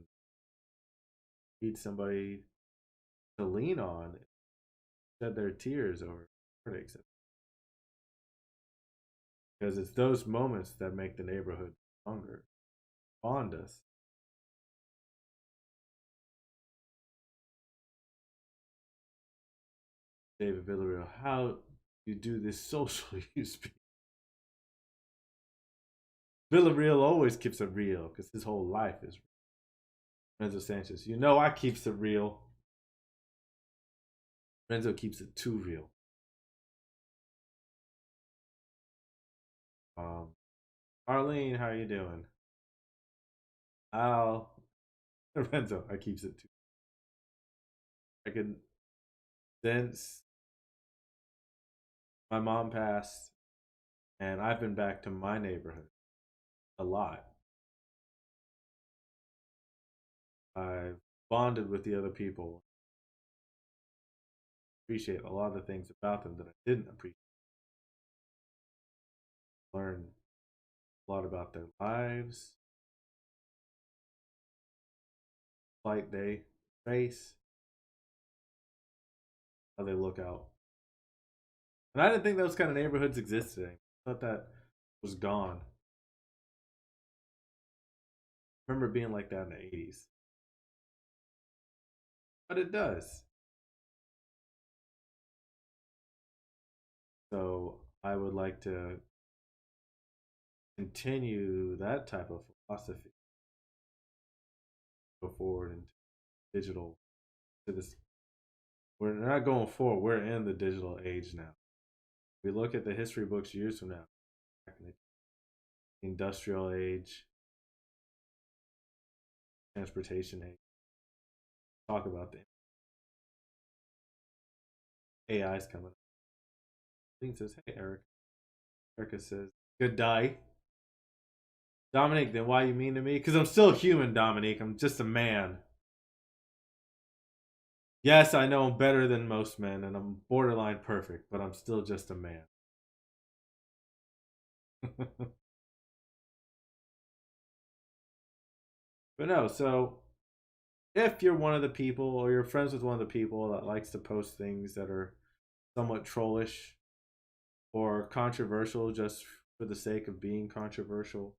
Speaker 1: need somebody to lean on, shed their tears over heartaches. Because it's those moments that make the neighborhood stronger, bond us. David Villarreal, how you do this social you speak. Villarreal always keeps it real because his whole life is real. Renzo Sanchez, you know I keeps it real. Renzo keeps it too real. Um, Arlene, how are you doing? Al, Renzo, I keeps it too. I can since my mom passed, and I've been back to my neighborhood a lot. I've bonded with the other people, appreciate a lot of the things about them that I didn't appreciate. Learn a lot about their lives, light they face, how they look out. And I didn't think those kind of neighborhoods existed. I thought that was gone. I remember being like that in the 80s. But it does. So I would like to continue that type of philosophy, go forward into digital, to this. We're not going forward, we're in the digital age now. We look at the history books years from now, back in the industrial age, transportation age, talk about the AI's coming up. Dean says, hey, Eric. Erica says, good die. Dominique, then why you mean to me? Because I'm still human, Dominique. I'm just a man. Yes, I know I'm better than most men, and I'm borderline perfect, but I'm still just a man. But no, so if you're one of the people, or you're friends with one of the people that likes to post things that are somewhat trollish or controversial just for the sake of being controversial,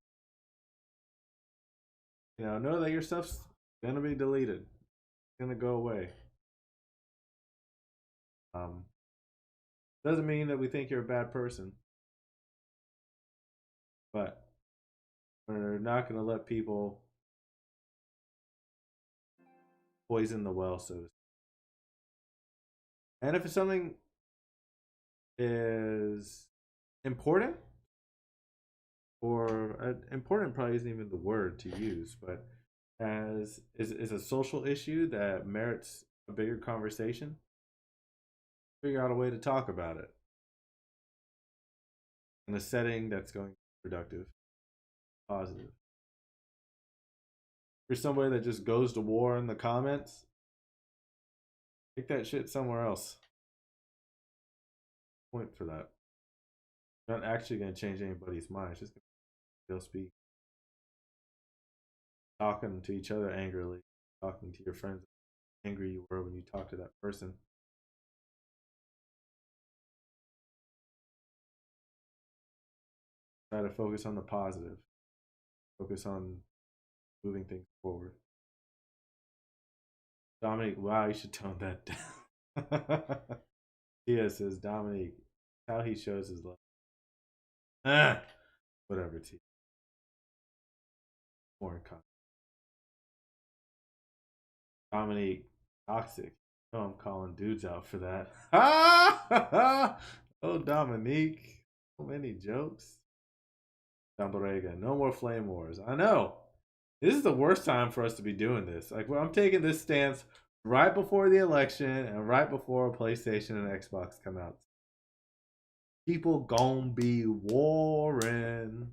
Speaker 1: know that your stuff's gonna be deleted. It's gonna go away. Um, doesn't mean that we think you're a bad person, but we're not gonna let people poison the well, so to speak. And if it's something is important, or important probably isn't even the word to use, but as is a social issue that merits a bigger conversation, figure out a way to talk about it in a setting that's going to be productive, positive. If you're somebody that just goes to war in the comments, take that shit somewhere else. Point for that. Not actually going to change anybody's mind. It's just going to they'll speak. Talking to each other angrily, talking to your friends, how angry you were when you talked to that person. Try to focus on the positive. Focus on moving things forward. Dominic, wow, you should tone that down. Tia says, Dominic, how he shows his love. Ah, whatever, Tia. More in context. Dominic, toxic. Oh, I'm calling dudes out for that. Oh, Dominique. So many jokes. Damborega, no more flame wars. I know. This is the worst time for us to be doing this. Like, well, I'm taking this stance right before the election and right before PlayStation and Xbox come out. People gon' be warring.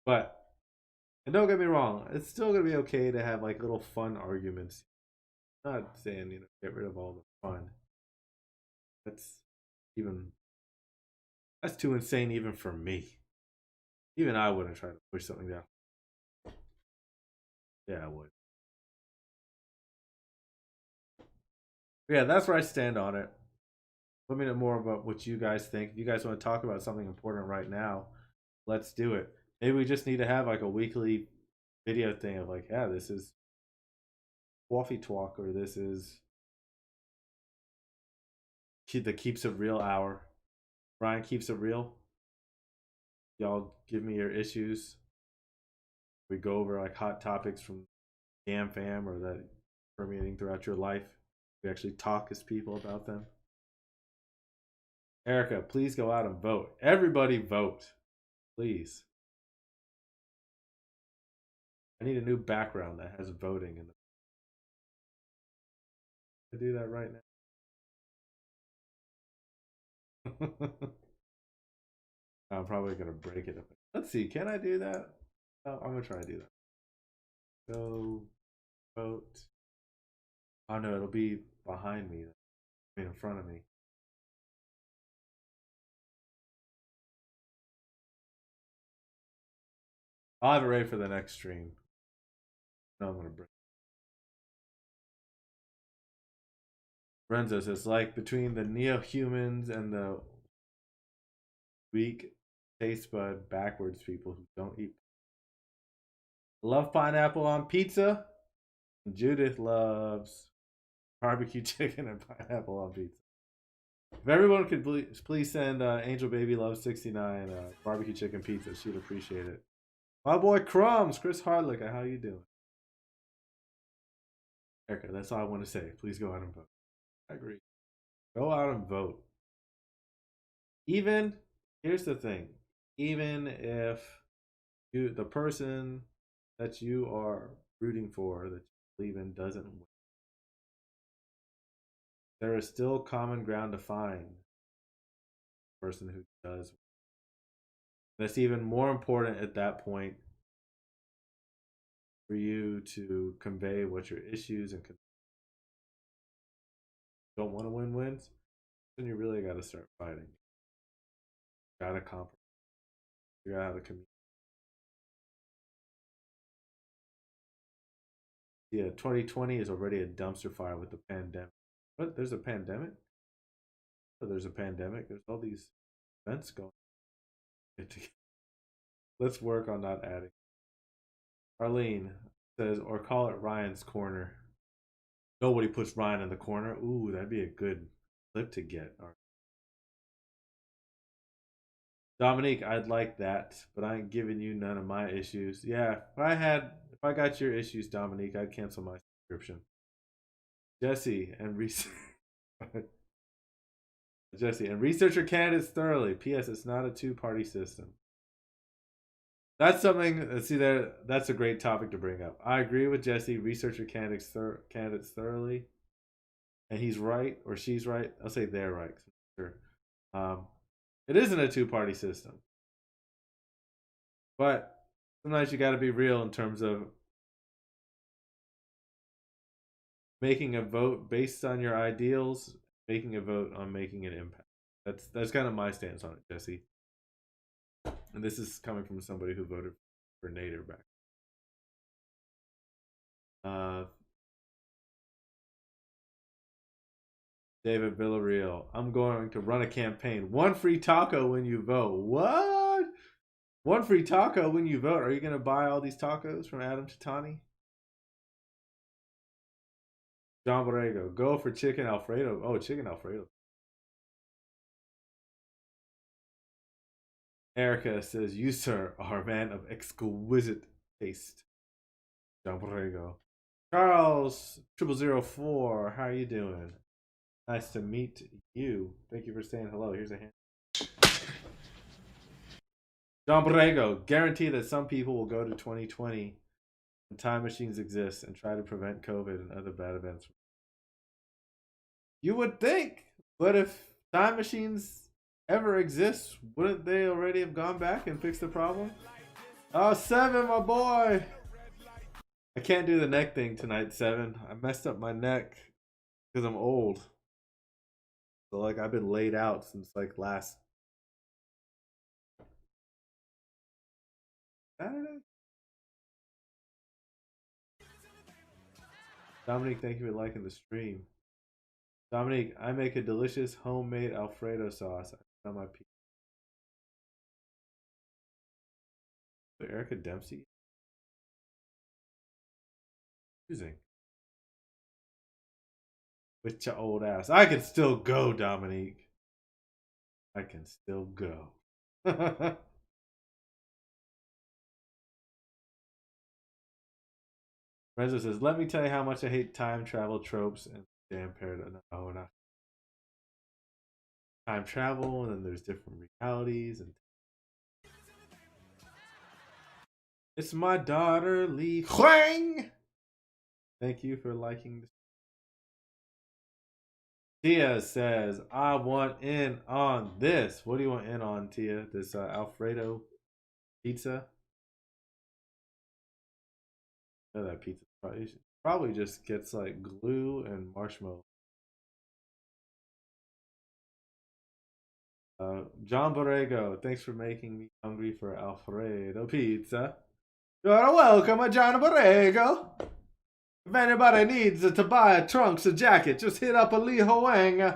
Speaker 1: But, and don't get me wrong, it's still gonna be okay to have like little fun arguments. I'm not saying, get rid of all the fun. That's even, that's too insane even for me. Even I wouldn't try to push something down. Yeah, I would. But yeah, that's where I stand on it. Let me know more about what you guys think. If you guys want to talk about something important right now, let's do it. Maybe we just need to have like a weekly video thing of like, yeah, this is Coffee Talk, or this is the Keeps It Real hour. Brian Keeps It Real. Y'all give me your issues. We go over like hot topics from GAAMFam or that permeating throughout your life. We actually talk as people about them. Erica, please go out and vote. Everybody vote. Please. I need a new background that has voting in it. I do that right now. I'm probably gonna break it. Let's see, can I do that? Oh, I'm gonna try to do that. Go vote. Oh no, it'll be behind me. I mean, in front of me. I'll have it ready for the next stream. No, I'm gonna break. Renzo says, like between the neo-humans and the weak taste bud backwards people who don't eat. Love pineapple on pizza. Judith loves barbecue chicken and pineapple on pizza. If everyone could please send Angel Baby Love 69 barbecue chicken pizza, she'd appreciate it. My boy Crumbs, Chris Hardlick, how you doing? Erica, that's all I want to say. Please go out and vote. I agree. Go out and vote. Even, here's the thing, even if the person that you are rooting for, that you believe in, doesn't win, there is still common ground to find the person who does. That's even more important at that point for you to convey what your issues and don't want to win wins. Then you really got to start fighting. Got to compromise. You got to have a community. Yeah, 2020 is already a dumpster fire with the pandemic. What? There's a pandemic? Oh, there's a pandemic. There's all these events going. Let's work on not adding. Arlene says, or call it Ryan's Corner. Nobody puts Ryan in the corner. Ooh, that'd be a good clip to get. Dominique, I'd like that, but I ain't giving you none of my issues. Yeah, if I got your issues, Dominique, I'd cancel my subscription. Jesse and Jesse and research your candidates thoroughly. P.S. It's not a two-party system. That's something. See there. That's a great topic to bring up. I agree with Jesse. Research your candidates thoroughly, and he's right or she's right. I'll say they're right. Sure. It isn't a two-party system, but sometimes you got to be real in terms of making a vote based on your ideals, making a vote on making an impact. That's kind of my stance on it, Jesse. And this is coming from somebody who voted for Nader back. David Villarreal, I'm going to run a campaign. One free taco when you vote. What? One free taco when you vote. Are you going to buy all these tacos from Adam Chitani? John Borrego, go for chicken Alfredo. Oh, chicken Alfredo. Erica says, you, sir, are a man of exquisite taste. John Borrego. Charles 0004, how are you doing? Nice to meet you. Thank you for saying hello. Here's a hand. John Borrego, guarantee that some people will go to 2020 when time machines exist and try to prevent COVID and other bad events. You would think, but if time machines ever exist, wouldn't they already have gone back and fixed the problem? Oh, Seven, my boy. I can't do the neck thing tonight, Seven. I messed up my neck because I'm old. So, like, I've been laid out since, like, last Saturday? Dominique, thank you for liking the stream. Dominique, I make a delicious homemade Alfredo sauce on my pizza. Erica Dempsey? Using. With your old ass. I can still go, Dominique. I can still go. Renzo says, let me tell you how much I hate time travel tropes and damn paradox. No, not time travel, and then there's different realities. And it's my daughter, Li Huang. Thank you for liking this. Tia says, I want in on this. What do you want in on, Tia? This Alfredo pizza? I know that pizza probably just gets like glue and marshmallow. John Borrego, thanks for making me hungry for Alfredo pizza. You're welcome, John Borrego. If anybody needs to buy a trunks or jacket, just hit up a Li Hoang.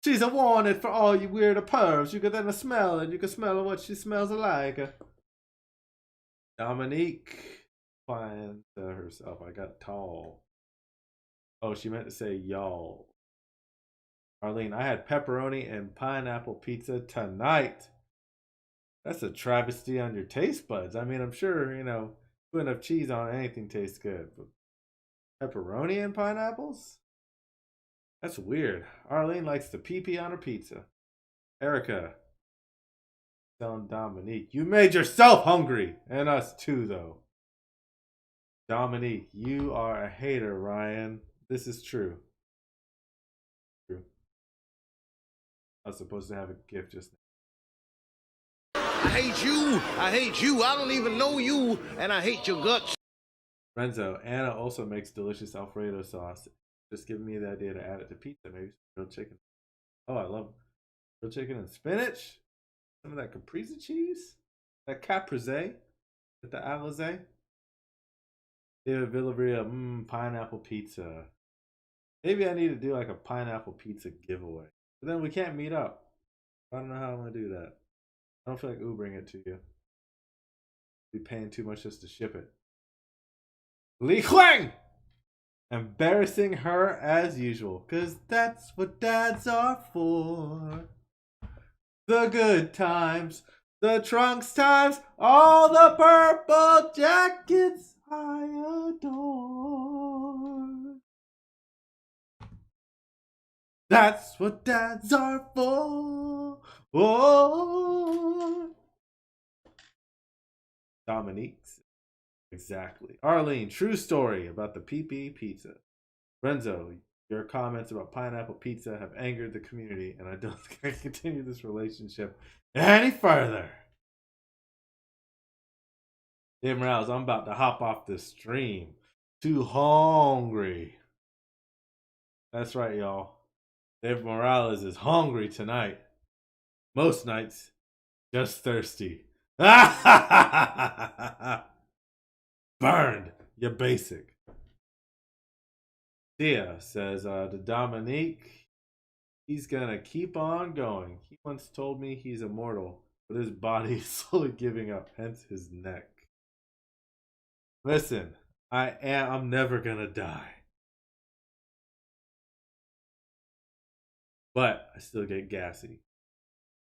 Speaker 1: She's a wanted for all you weird pervs. You can then smell it. You can smell what she smells like. Dominique finds herself. I got tall. Oh, she meant to say y'all. Arlene, I had pepperoni and pineapple pizza tonight. That's a travesty on your taste buds. I mean, I'm sure, you know, putting enough cheese on anything tastes good. But pepperoni and pineapples? That's weird. Arlene likes the pee-pee on her pizza. Erica. Telling Dominique, you made yourself hungry. And us too, though. Dominique, you are a hater, Ryan. This is true. True. I was supposed to have a gift just now.
Speaker 3: I hate you. I hate you. I don't even know you. And I hate your guts.
Speaker 1: Renzo, Anna also makes delicious Alfredo sauce. Just giving me the idea to add it to pizza. Maybe some grilled chicken. Oh, I love grilled chicken and spinach. Some of that caprese cheese. That caprese. With the Alizé. David Villavria, pineapple pizza. Maybe I need to do like a pineapple pizza giveaway. But then we can't meet up. I don't know how I'm going to do that. I don't feel like Ubering it to you. Be paying too much just to ship it. Li Huang! Embarrassing her as usual. Because that's what dads are for. The good times. The trunks times. All the purple jackets I adore. That's what dads are for. Oh. Dominique's. Exactly. Arlene, true story about the PP pizza. Renzo, your comments about pineapple pizza have angered the community, and I don't think I can continue this relationship any further. Dave Morales, I'm about to hop off this stream. Too hungry. That's right, y'all. Dave Morales is hungry tonight. Most nights, just thirsty. Burned, you basic. Tia says to Dominique, he's gonna keep on going. He once told me he's immortal, but his body is slowly giving up, hence his neck. Listen, I'm never gonna die. But I still get gassy.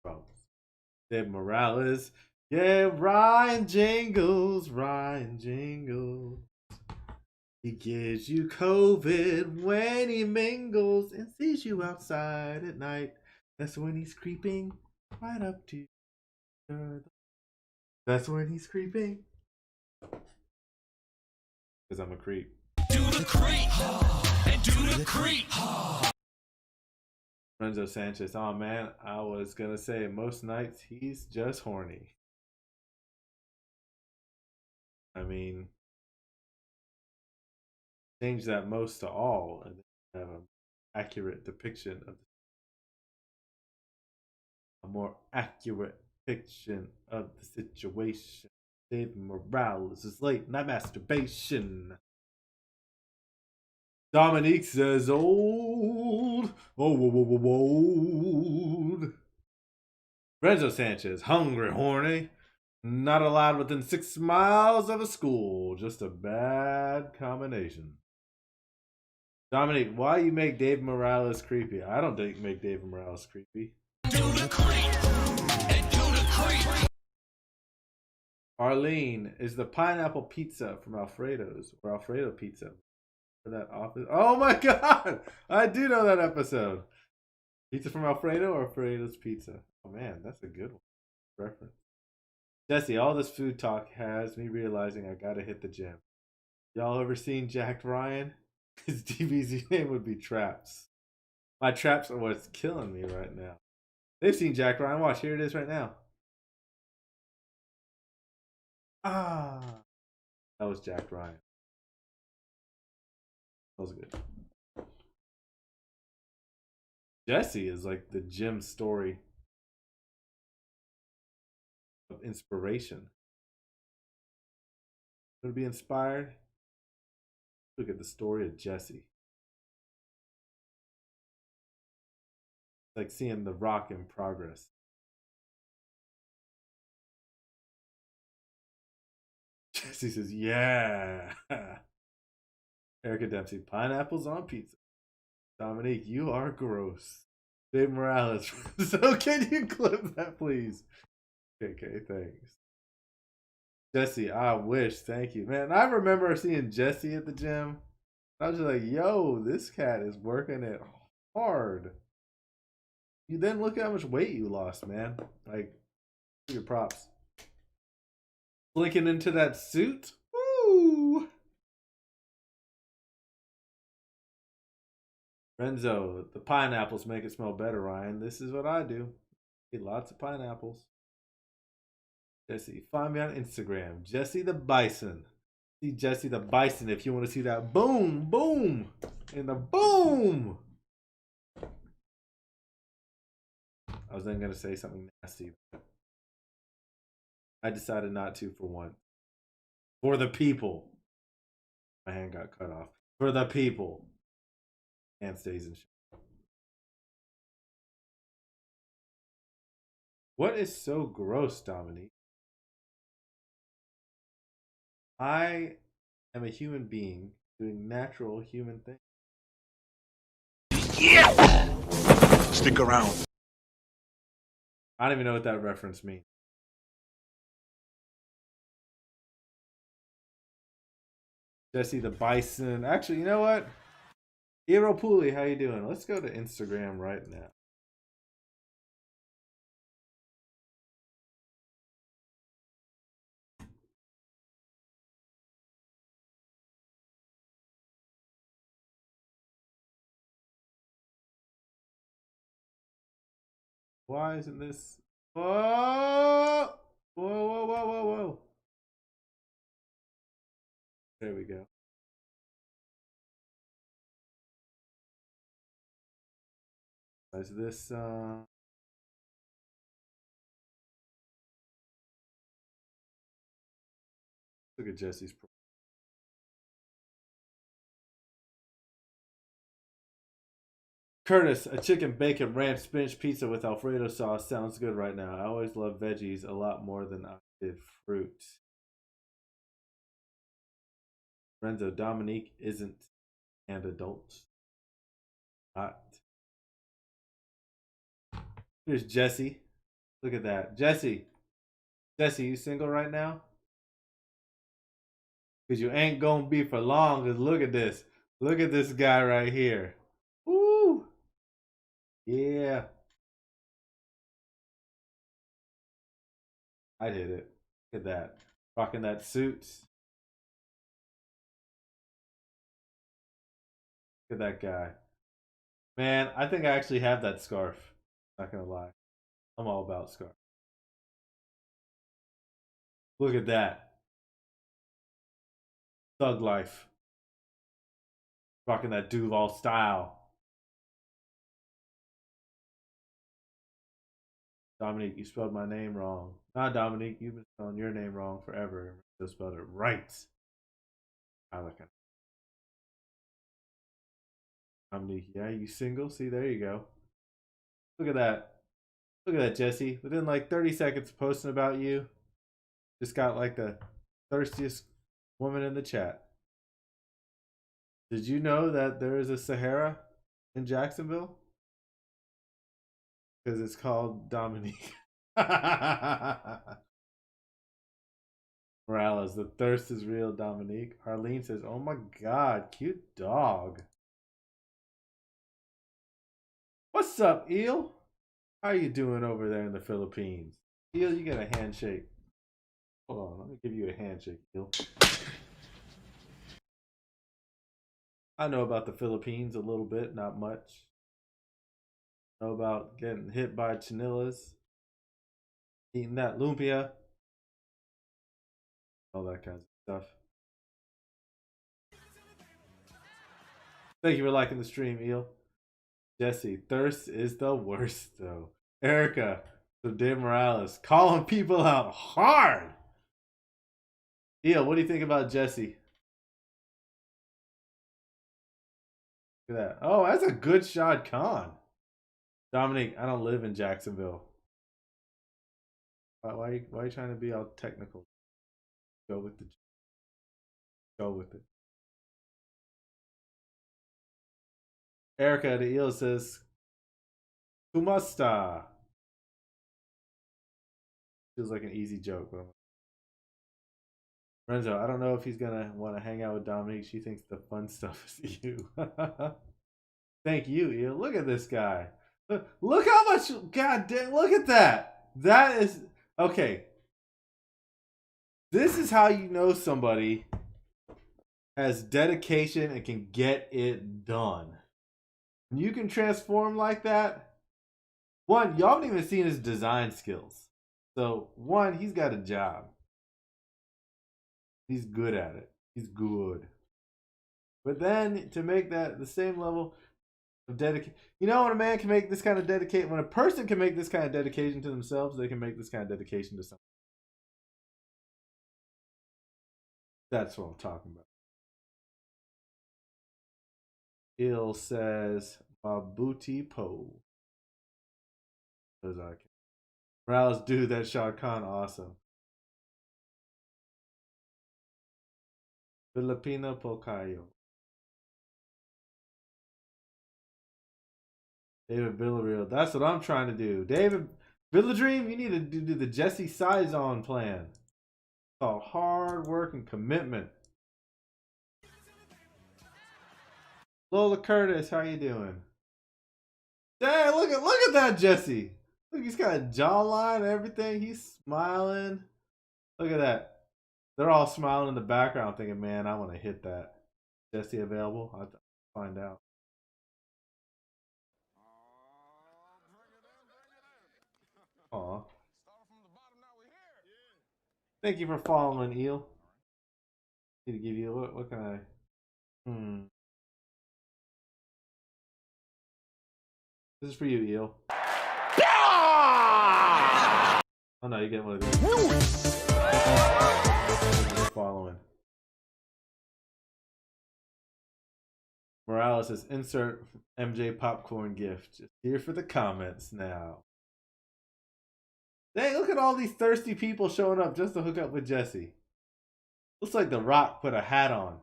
Speaker 1: Problems. Dave Morales. Yeah, Ryan Jingles. He gives you COVID when he mingles and sees you outside at night. That's when he's creeping right up to you. That's when he's creeping. Because I'm a creep.
Speaker 4: Do the creep and do the creep.
Speaker 1: Renzo Sanchez. Oh man, I was gonna say most nights he's just horny. I mean, change that most to all and have an accurate depiction of a more accurate depiction of the situation. David Morales is late night masturbation. Dominique says old. Old. Renzo Sanchez, hungry, horny. Not allowed within 6 miles of a school. Just a bad combination. Dominique, why you make Dave Morales creepy? I don't think make Dave Morales creepy.
Speaker 4: Do the creep and do the creep.
Speaker 1: Arlene, is the pineapple pizza from Alfredo's or Alfredo Pizza for that office? Oh my god! I do know that episode. Pizza from Alfredo or Alfredo's Pizza? Oh man, that's a good one. Reference. Jesse, all this food talk has me realizing I gotta hit the gym. Y'all ever seen Jack Ryan? His DBZ name would be Traps. My traps are what's killing me right now. They've seen Jack Ryan. Watch, here it is right now. Ah, that was Jack Ryan. That was good. Jesse is like the gym story of inspiration. Want to be inspired? Look at the story of Jesse. It's like seeing The Rock in progress. Jesse says, yeah. Erica Dempsey, pineapples on pizza. Dominique, you are gross. Dave Morales, so can you clip that, please? Okay, thanks. Jesse, I wish. Thank you, man. I remember seeing Jesse at the gym. I was just like, yo, this cat is working it hard. You then look at how much weight you lost, man. Like, your props. Blinking into that suit. Woo! Renzo, the pineapples make it smell better, Ryan. This is what I do. Eat lots of pineapples. Jesse, find me on Instagram. Jesse the Bison. See Jesse the Bison if you want to see that boom, boom, and the boom. I was then going to say something nasty. I decided not to for one. For the people. My hand got cut off. For the people. And stays in shit. What is so gross, Dominique? I am a human being doing natural human things.
Speaker 4: Yeah! Stick around.
Speaker 1: I don't even know what that reference means. Jesse the Bison. Actually, you know what? Hero Pooley, how you doing? Let's go to Instagram right now. Why isn't this? Whoa! Whoa. There we go. Is this look at Jesse's Curtis, a chicken bacon ranch spinach pizza with Alfredo sauce sounds good right now. I always love veggies a lot more than I did fruit. Renzo, Dominique isn't and adults. Not. Here's Jesse. Look at that. Jesse, you single right now? Because you ain't going to be for long. Because look at this. Look at this guy right here. Woo! Yeah. I'd hit it. Look at that. Rocking that suit. Look at that guy. Man, I think I actually have that scarf. Not gonna lie. I'm all about scarf. Look at that. Thug life. Rocking that Duval style. Dominique, you spelled my name wrong. Not Dominique, you've been spelling your name wrong forever. You spelled it right. I look at Dominique, yeah, you single? See, there you go. Look at that. Look at that, Jesse. Within like 30 seconds of posting about you, just got like the thirstiest woman in the chat. Did you know that there is a Sahara in Jacksonville? Because it's called Dominique. Morales, the thirst is real, Dominique. Harleen says, oh my god, cute dog. What's up, Eel? How you doing over there in the Philippines? Eel, you get a handshake. Hold on, let me give you a handshake, Eel. I know about the Philippines a little bit, not much. Know about getting hit by chinillas, eating that lumpia, all that kind of stuff. Thank you for liking the stream, Eel. Jesse, thirst is the worst, though. Erica, so Dave Morales, calling people out hard. Eel, what do you think about Jesse? Look at that. Oh, that's a good shot, Khan. Dominique, I don't live in Jacksonville. Why are you trying to be all technical? Go with it. Erica the Eel says, Kumasta. Feels like an easy joke. But Renzo, I don't know if he's gonna want to hang out with Dominique. She thinks the fun stuff is you. Thank you, Eel. Look at this guy. Look how much. God damn! Look at that. That is okay. This is how you know somebody has dedication and can get it done. When you can transform like that, one, y'all haven't even seen his design skills. So, one, he's got a job. He's good at it. He's good. But then to make that the same level of dedication, you know, when a man can make this kind of dedication, when a person can make this kind of dedication to themselves, they can make this kind of dedication to someone. That's what I'm talking about. Il says, Mabuti Po. Morales, dude, that Shah Khan, awesome. Filipino Pocayo. David Villarreal. That's what I'm trying to do. David Villadream, you need to do the Jesse Sizon plan. It's called hard work and commitment. Lola Curtis, how you doing? Dang, look at that Jesse. Look, he's got a jawline and everything. He's smiling. Look at that. They're all smiling in the background thinking, man, I want to hit that. Jesse available? I'll find out. Aw. Thank you for following, Eel. Need to give you what can I? This is for you, Eel. Oh no, you get one of these. Following. Morales says, insert MJ popcorn gift. Just here for the comments now. Dang, look at all these thirsty people showing up just to hook up with Jesse. Looks like The Rock put a hat on.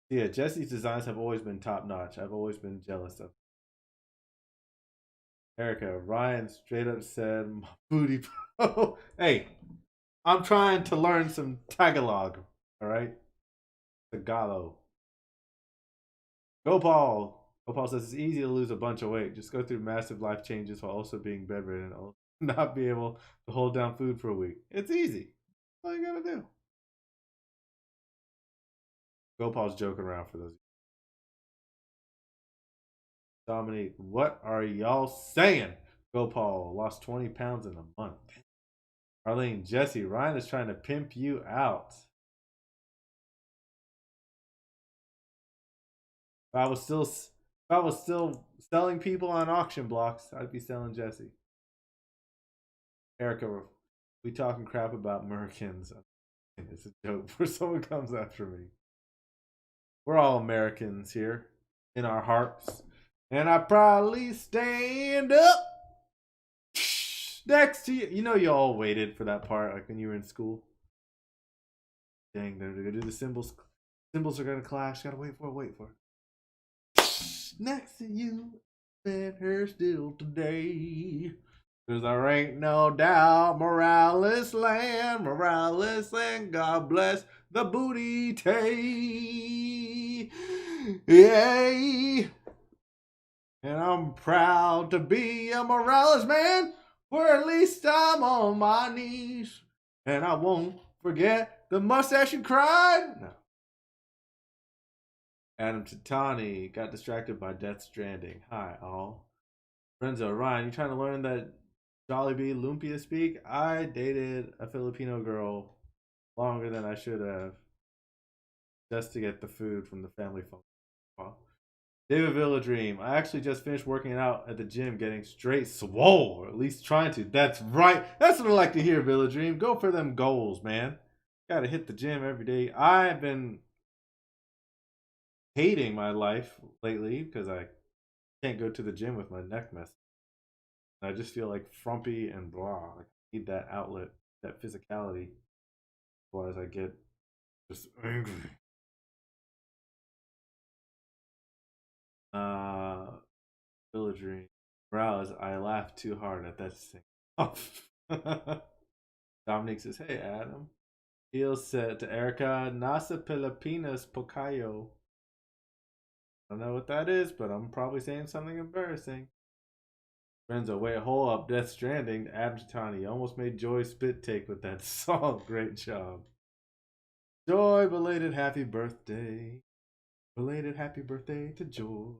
Speaker 1: Yeah, Jesse's designs have always been top notch. I've always been jealous of. Erica, Ryan straight up said, my booty. Hey, I'm trying to learn some Tagalog. All right? Tagalog. Go Paul. Go Paul says it's easy to lose a bunch of weight. Just go through massive life changes while also being bedridden. not be able to hold down food for a week. It's easy. That's all you gotta do. Gopal's joking around for those. Dominique, what are y'all saying? Gopal lost 20 pounds in a month. Arlene, Jesse, Ryan is trying to pimp you out. If I was still selling people on auction blocks, I'd be selling Jesse. Erica, we talking crap about Americans. It's a joke before someone comes after me. We're all Americans here in our hearts. And I proudly stand up next to you. You know, you all waited for that part, like when you were in school. Dang, they're gonna do the symbols. Symbols are gonna clash. Gotta wait for it. Next to you, been here still today. Cause there ain't no doubt, Morales land, God bless the booty tay. Yay! And I'm proud to be a Morales man, or at least I'm on my knees. And I won't forget the mustache you cried. No. Adam Titani got distracted by Death Stranding. Hi, all. Renzo, Ryan, you trying to learn that Jollibee Lumpia speak? I dated a Filipino girl longer than I should have just to get the food from the family phone. David Villa Dream. I actually just finished working out at the gym, getting straight swole, or at least trying to. That's right. That's what I like to hear, Villa Dream. Go for them goals, man. Gotta hit the gym every day. I've been hating my life lately because I can't go to the gym with my neck messed. I just feel like frumpy and blah. I need that outlet, that physicality. Otherwise, I get just angry. Villagery. Morales, I laughed too hard at that thing. Dominic says, hey, Adam. He'll said to Erica, Nasa Pilipinas Pocayo. I don't know what that is, but I'm probably saying something embarrassing. Renzo, wait, hold up. Death Stranding, Adam Titani almost made Joy spit take with that song. Great job. Joy, belated happy birthday. Belated happy birthday to Joy.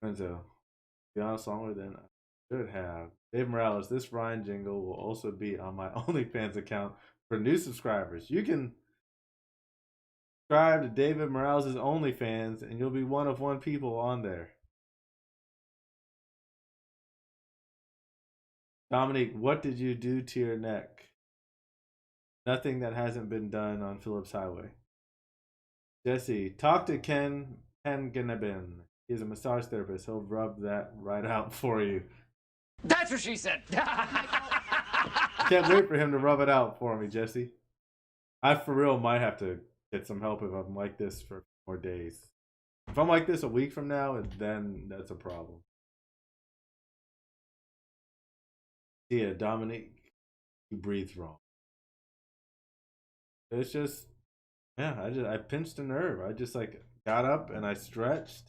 Speaker 1: Renzo, be honest longer than I should have. Dave Morales, this Ryan jingle will also be on my OnlyFans account for new subscribers. You can subscribe to David Morales' OnlyFans and you'll be one of one people on there. Dominique, what did you do to your neck? Nothing that hasn't been done on Phillips Highway. Jesse, talk to Ken Pengenabin. He's a massage therapist. He'll rub that right out for you.
Speaker 2: That's what she said.
Speaker 1: Can't wait for him to rub it out for me, Jesse. I for real might have to get some help if I'm like this for more days. If I'm like this a week from now, then that's a problem. Yeah, Dominique, you breathe wrong. It's just, yeah, I pinched a nerve. I just like got up and I stretched,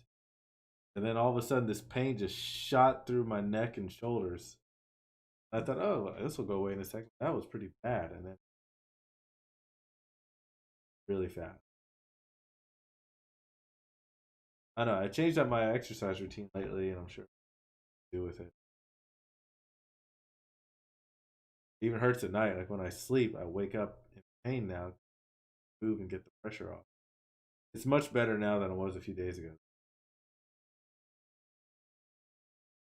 Speaker 1: and then all of a sudden this pain just shot through my neck and shoulders. I thought, oh, this will go away in a second. That was pretty bad, and then really fast. I know I changed up my exercise routine lately, and I'm sure I do with it. It even hurts at night. Like when I sleep, I wake up in pain now. Move and get the pressure off. It's much better now than it was a few days ago.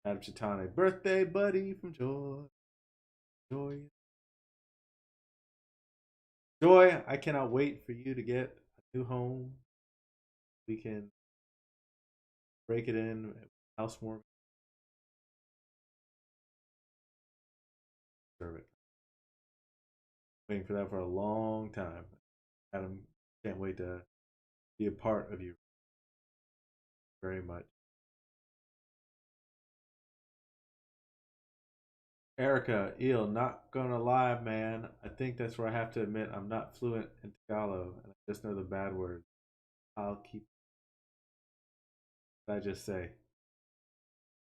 Speaker 1: Adam Chitane, birthday buddy from Joy. Joy. Joy, I cannot wait for you to get a new home. We can break it in, housewarming. Serve it. Waiting for that for a long time. Adam, can't wait to be a part of you very much. Erica, Eel, not gonna lie, man. I think that's where I have to admit I'm not fluent in Tagalog and I just know the bad words. I'll keep. What did I just say?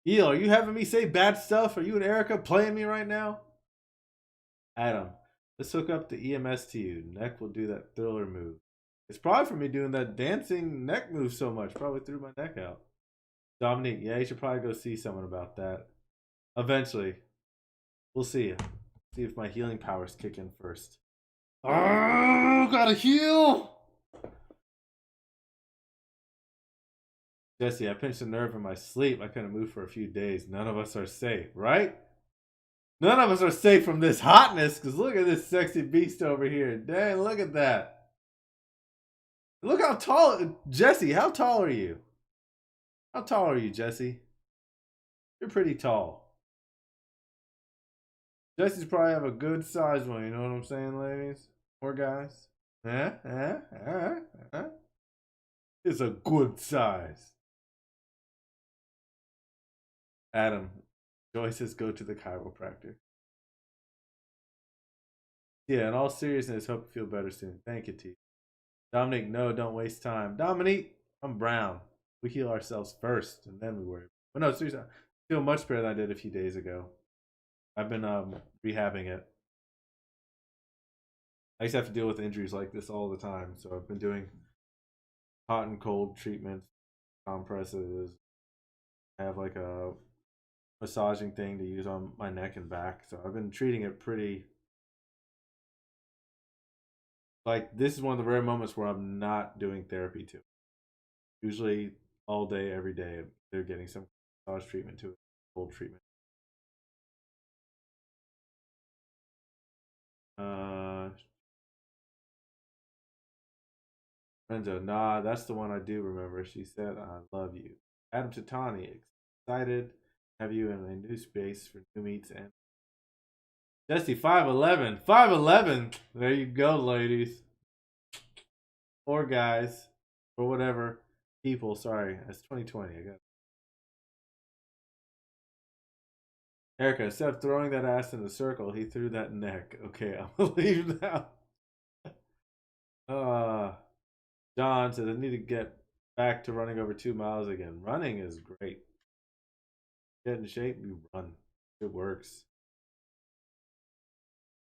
Speaker 1: Eel, are you having me say bad stuff? Are you and Erica playing me right now? Adam, let's hook up the EMS to you. Neck will do that thriller move. It's probably for me doing that dancing neck move so much. Probably threw my neck out. Dominique, yeah, you should probably go see someone about that. Eventually. We'll see. See if my healing powers kick in first. Oh, gotta heal! Jesse, I pinched a nerve in my sleep. I couldn't move for a few days. None of us are safe, right? None of us are safe from this hotness, because look at this sexy beast over here. Dang, look at that. Look how tall... Jesse, how tall are you? How tall are you, Jesse? You're pretty tall. Jesse's probably have a good size one, you know what I'm saying, ladies? Or guys? It's a good size. Adam, Joy says go to the chiropractor. Yeah, in all seriousness, hope you feel better soon. Thank you, T. Dominic, no, don't waste time. Dominique, I'm Brown. We heal ourselves first, and then we worry. But no, seriously, I feel much better than I did a few days ago. I've been rehabbing it. I used to have to deal with injuries like this all the time, so I've been doing hot and cold treatments, compresses. I have like a massaging thing to use on my neck and back, so I've been treating it pretty. Like, this is one of the rare moments where I'm not doing therapy too. Usually, all day, every day, they're getting some massage treatment to it, cold treatment. Renzo, nah, that's the one I do remember. She said, I love you. Adam Titani, excited to have you in a new space for new meets and Jesse 5'11. 5'11. There you go, ladies. Or guys. Or whatever. People, sorry. That's 2020. I got it. Erica, instead of throwing that ass in the circle, he threw that neck. Okay, I'll leave now. John says I need to get back to running over 2 miles again. Running is great. Get in shape, you run. It works.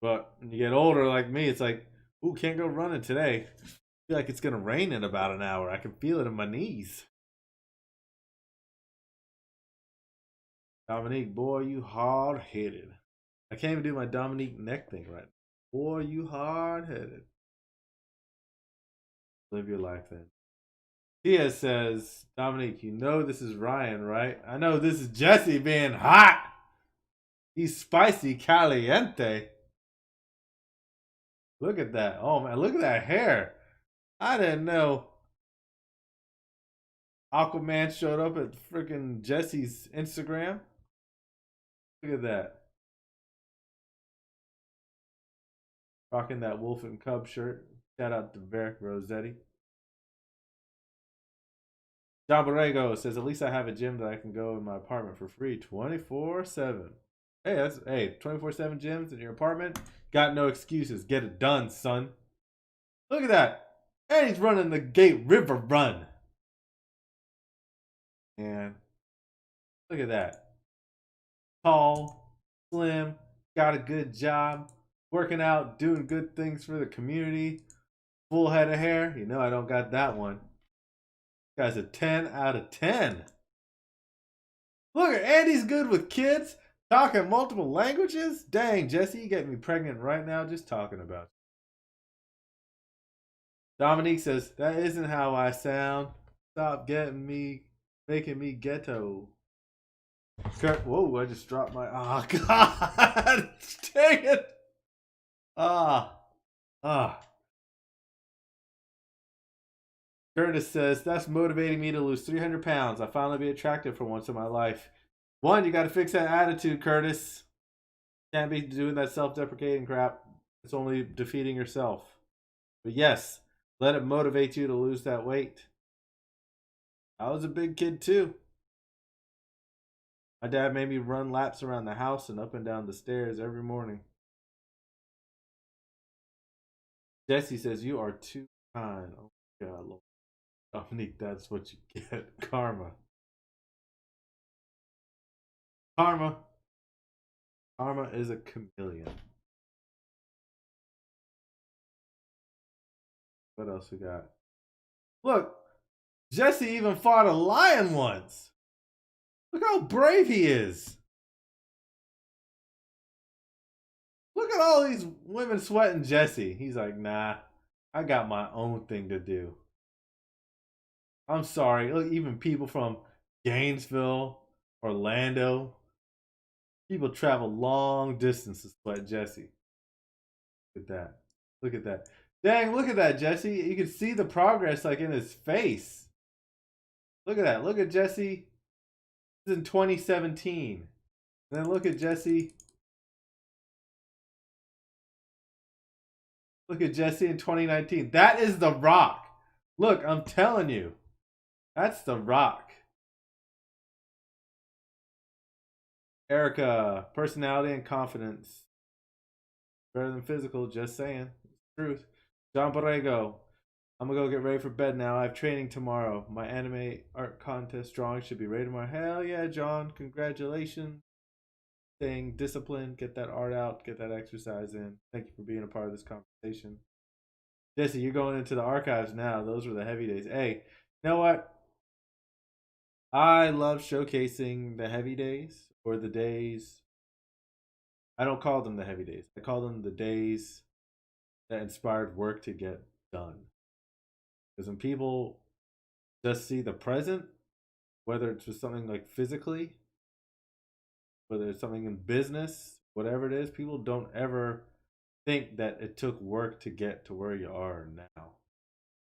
Speaker 1: But when you get older like me, it's like, ooh, can't go running today. I feel like it's gonna rain in about an hour. I can feel it in my knees. Dominique, boy, you hard headed. I can't even do my Dominique neck thing right now. Boy, you hard headed. Live your life then. Tia says, Dominique, you know this is Ryan, right? I know this is Jesse being hot. He's spicy caliente. Look at that. Oh, man, look at that hair. I didn't know Aquaman showed up at freaking Jesse's Instagram. Look at that. Rocking that Wolf and Cub shirt. Shout out to Veric Rossetti. John Borrego says, at least I have a gym that I can go in my apartment for free 24/7. Hey, that's 24/7 gyms in your apartment. Got no excuses. Get it done, son. Look at that. And he's running the Gate River Run. And look at that. Tall, slim, got a good job, working out, doing good things for the community. Full head of hair. You know I don't got that one. This guy's a 10 out of 10. Look at Andy's good with kids, talking multiple languages. Dang, Jesse, you getting me pregnant right now just talking about it. Dominique says, that isn't how I sound. Stop making me ghetto. Whoa, I just dropped my, oh God, dang it. Curtis says, that's motivating me to lose 300 pounds. I finally be attractive for once in my life. One, you got to fix that attitude, Curtis. Can't be doing that self-deprecating crap. It's only defeating yourself. But yes, let it motivate you to lose that weight. I was a big kid too. My dad made me run laps around the house and up and down the stairs every morning. Jesse says, you are too kind. Oh my God, Lord. Dominique, that's what you get. Karma. Karma. Karma is a chameleon. What else we got? Look, Jesse even fought a lion once. Look how brave he is. Look at all these women sweating Jesse. He's like, nah, I got my own thing to do. I'm sorry. Look, even people from Gainesville, Orlando, people travel long distances to sweat Jesse. Look at that. Look at that. Dang, look at that, Jesse. You can see the progress like in his face. Look at that. Look at Jesse. This is in 2017. And then look at Jesse. Look at Jesse in 2019. That is The Rock. Look, I'm telling you. That's The Rock. Erica, personality and confidence. Better than physical, just saying. It's the truth. John Borrego. I'm gonna go get ready for bed now. I have training tomorrow. My anime art contest drawing should be ready tomorrow. Hell yeah, John. Congratulations. Staying disciplined. Get that art out. Get that exercise in. Thank you for being a part of this conversation. Jesse, you're going into the archives now. Those were the heavy days. Hey, you know what? I love showcasing the heavy days or the days. I don't call them the heavy days. I call them the days that inspired work to get done. Because when people just see the present, whether it's just something like physically, whether it's something in business, whatever it is, people don't ever think that it took work to get to where you are now.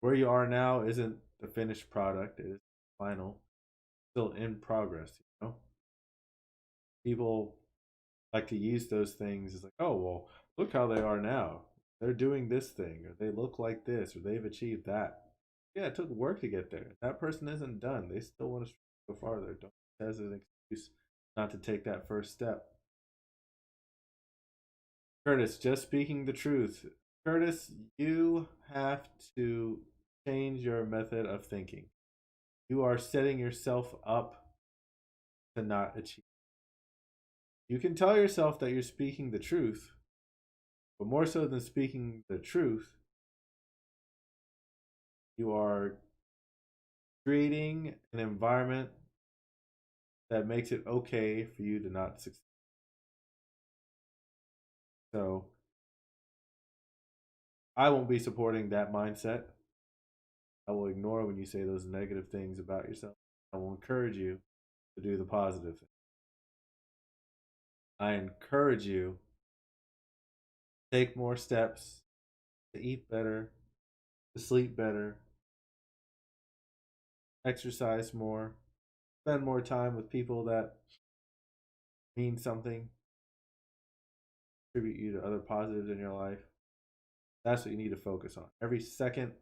Speaker 1: Where you are now isn't the finished product, it is final, still in progress, you know? People like to use those things as like, oh, well, look how they are now. They're doing this thing, or they look like this, or they've achieved that. Yeah, it took work to get there. That person isn't done. They still want to go farther. Don't use that as an excuse not to take that first step. Curtis, just speaking the truth. Curtis, you have to change your method of thinking. You are setting yourself up to not achieve. You can tell yourself that you're speaking the truth, but more so than speaking the truth, you are creating an environment that makes it okay for you to not succeed. So I won't be supporting that mindset. I will ignore when you say those negative things about yourself. I will encourage you to do the positive thing. I encourage you to take more steps, to eat better, to sleep better, exercise more, spend more time with people that mean something, contribute you to other positives in your life. That's what you need to focus on. Every second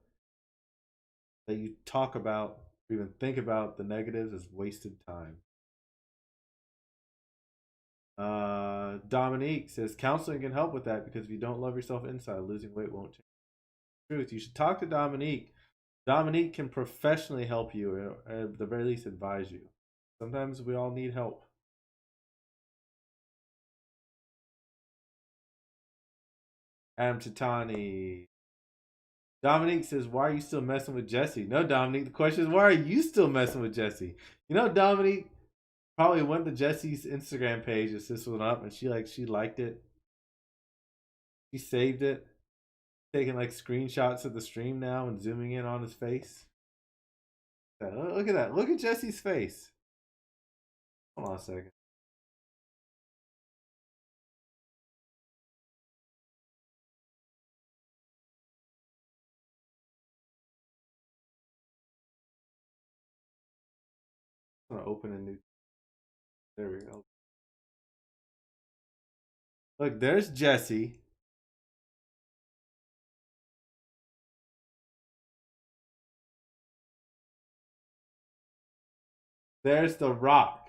Speaker 1: that you talk about or even think about the negatives is wasted time. Dominique says counseling can help with that because if you don't love yourself inside, losing weight won't change. Truth, you should talk to Dominique. Dominique can professionally help you, or at the very least advise you. Sometimes we all need help. Adam Chitani. Dominique says, why are you still messing with Jesse? No, Dominique, the question is, why are you still messing with Jesse? You know, Dominique probably went to Jesse's Instagram page as this one up, and she liked it. She saved it. Taking like screenshots of the stream now and zooming in on his face. Look at that. Look at Jesse's face. Hold on a second. I'm gonna open a new. There we go. Look, there's Jesse. There's The Rock.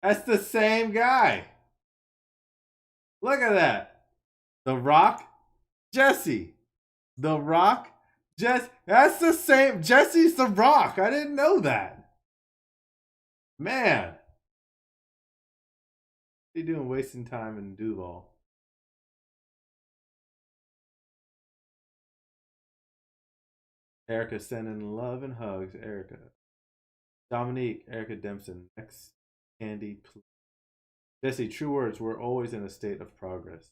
Speaker 1: That's the same guy. Look at that. The Rock, Jesse. The Rock, Jesse. That's the same. Jesse's The Rock. I didn't know that. Man, what are you doing wasting time in Duval? Erica sending love and hugs. Erica. Dominique, Erica Dempson. Next candy, please. Jesse, true words. We're always in a state of progress.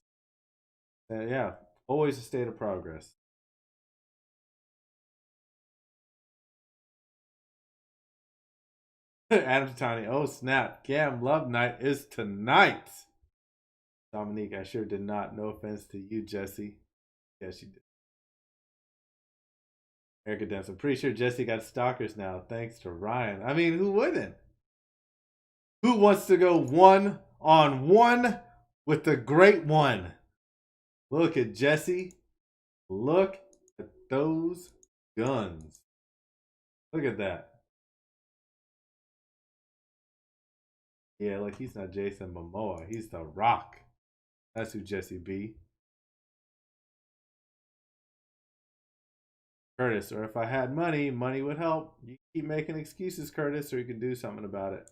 Speaker 1: Yeah, always a state of progress. Adam Tiny. Oh, snap. Gam Love Night is tonight. Dominique, I sure did not. No offense to you, Jesse. Yes, you did. Erica Dempson. Pretty sure Jesse got stalkers now, thanks to Ryan. I mean, who wouldn't? Who wants to go 1-on-1 with the great one? Look at Jesse. Look at those guns. Look at that. Yeah, like he's not Jason Momoa. He's The Rock. That's who Jesse be. Curtis, or if I had money, money would help. You keep making excuses, Curtis, or you can do something about it.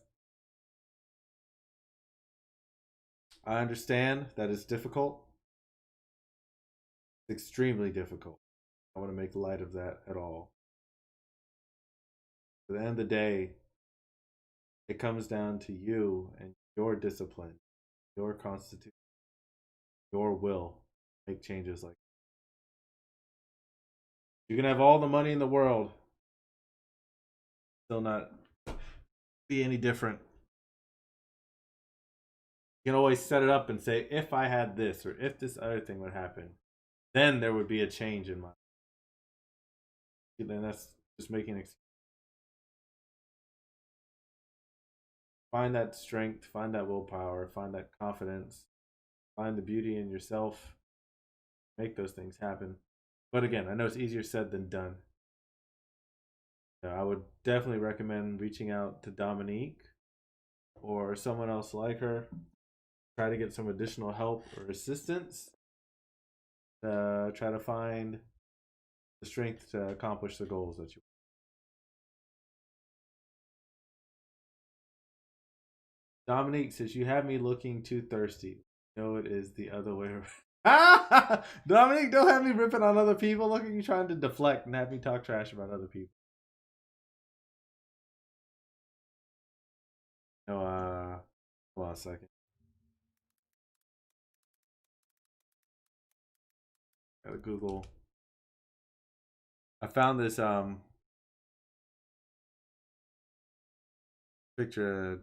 Speaker 1: I understand that it's difficult. It's extremely difficult. I want to make light of that at all. At the end of the day, it comes down to you and your discipline, your constitution, your will. Make changes like that. You can have all the money in the world, still not be any different. You can always set it up and say, if I had this or if this other thing would happen, then there would be a change in my. Then that's just making it. Find that strength, find that willpower, find that confidence, find the beauty in yourself, make those things happen. But again, I know it's easier said than done. So I would definitely recommend reaching out to Dominique or someone else like her. Try to get some additional help or assistance. Try to find the strength to accomplish the goals that you want. Dominique says, you have me looking too thirsty. No, it is the other way around. Dominique, don't have me ripping on other people. Look at you trying to deflect and have me talk trash about other people. No, hold on a second. Gotta Google. I found this picture of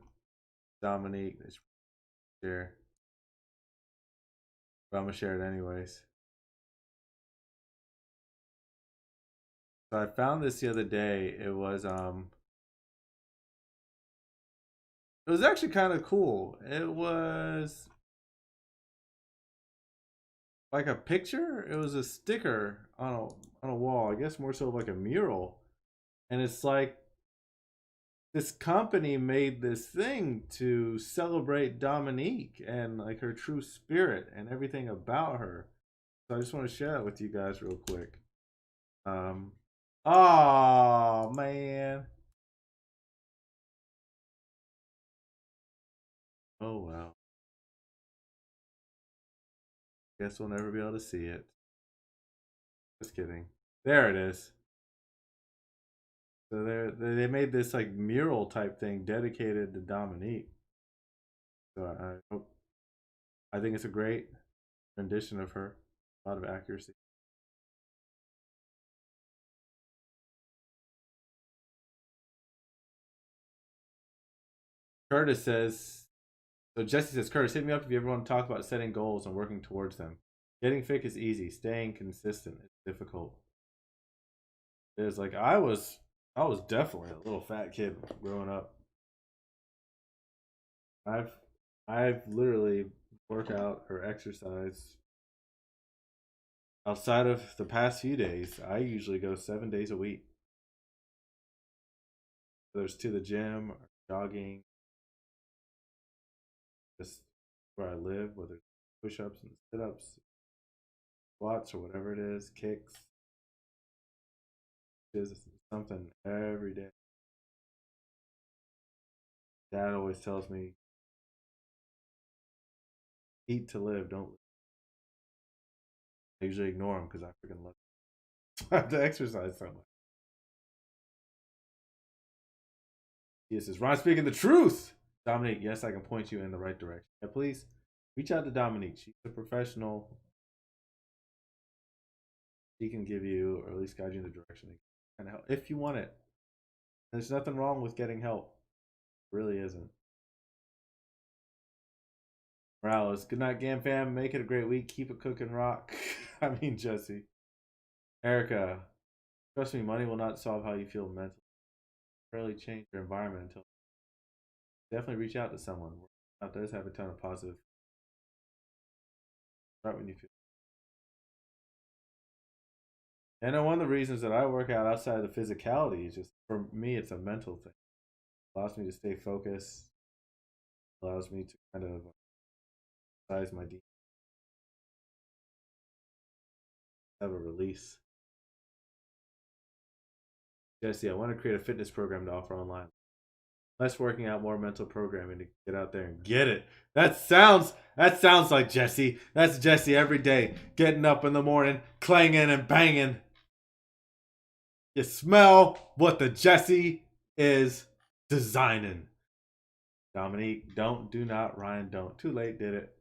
Speaker 1: Dominique. That's share. But I'm gonna share it anyways. So I found this the other day. It was actually kind of cool. It was like a picture. It was a sticker on a wall. I guess more so like a mural. And it's like this company made this thing to celebrate Dominique and like her true spirit and everything about her. So I just want to share it with you guys real quick. Oh man. Oh wow. Guess we'll never be able to see it. Just kidding. There it is. So they made this like mural type thing dedicated to Dominique. So I think it's a great rendition of her. A lot of accuracy. Curtis says, so Jesse says, Curtis, hit me up if you ever want to talk about setting goals and working towards them. Getting fit is easy. Staying consistent is difficult. It is like I was definitely a little fat kid growing up. I've literally worked out or exercise outside of the past few days. I usually go 7 days a week. Whether it's to the gym or jogging, just where I live, whether it's push-ups and sit-ups, squats or whatever it is, kicks, is something every day. Dad always tells me, eat to live, don't live. I usually ignore him because I freaking love I have to exercise so much. He says, Ron speaking the truth. Dominique, yes, I can point you in the right direction. Yeah, please reach out to Dominique. She's a professional. She can give you, or at least guide you in the direction and help if you want it. There's nothing wrong with getting help. It really isn't. Morales, good night, GAAMFam. Make it a great week. Keep it cooking, rock. I mean, Jesse. Erica, trust me, money will not solve how you feel mentally. Really change your environment until definitely reach out to someone. It does have a ton of positive. Start when you feel. And one of the reasons that I work out outside of the physicality is just for me, it's a mental thing. It allows me to stay focused. It allows me to kind of size my demons. Have a release. Jesse, I want to create a fitness program to offer online. Less working out, more mental programming to get out there and get it. That sounds like Jesse. That's Jesse every day, getting up in the morning, clanging and banging. You smell what the Jesse is designing. Dominique, do not, Ryan, don't. Too late, did it.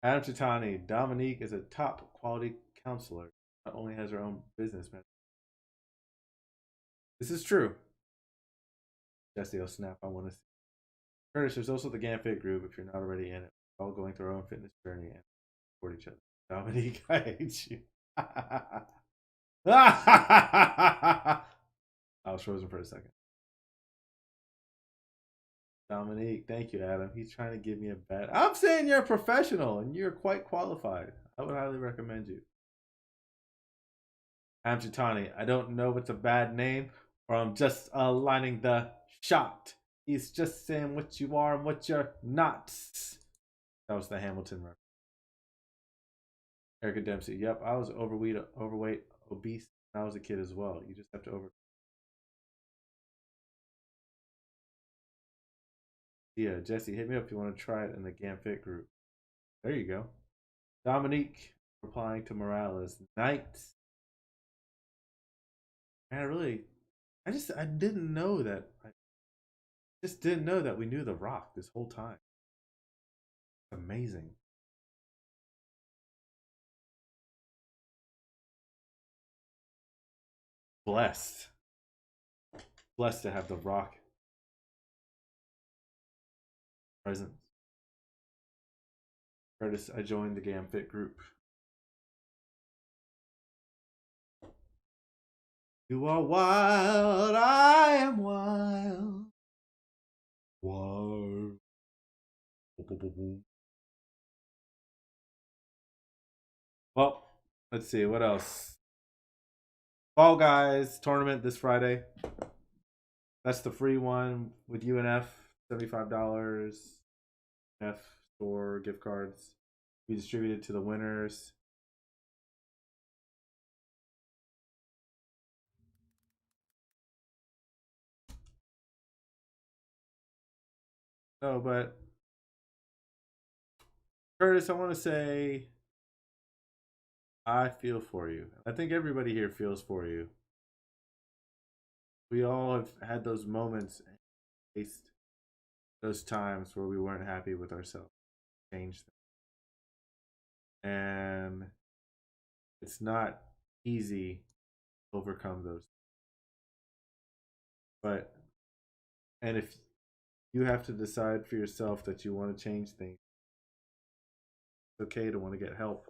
Speaker 1: Adam Chitani, Dominique is a top quality counselor. Not only has her own business, man. This is true. Jesse, oh snap, I want to see. Curtis, there's also the GAAMFit group if you're not already in it. We're all going through our own fitness journey and support each other. Dominique, I hate you. I was frozen for a second. Dominique, thank you, Adam. He's trying to give me a bad. I'm saying you're a professional and you're quite qualified. I would highly recommend you. Amchitani, I don't know if it's a bad name or I'm just aligning the shot. He's just saying what you are and what you're not. That was the Hamilton reference. Erica Dempsey, yep, I was overweight, obese when I was a kid as well. You just have to Yeah, Jesse, hit me up if you want to try it in the GAAMFit group. There you go. Dominique replying to Morales. Night. Man, I didn't know that. I just didn't know that we knew The Rock this whole time. Amazing. Blessed. Blessed to have The Rock present. Curtis, I joined the GAAMFit group. You are wild, I am wild. Wild. Well, let's see, what else? Fall Guys tournament this Friday. That's the free one with UNF, $75. F store gift cards. We distributed to the winners. Oh, but Curtis, I want to say I feel for you. I think everybody here feels for you. We all have had those moments, faced those times where we weren't happy with ourselves, changed them. And it's not easy to overcome those. And if you have to decide for yourself that you want to change things, it's okay to want to get help.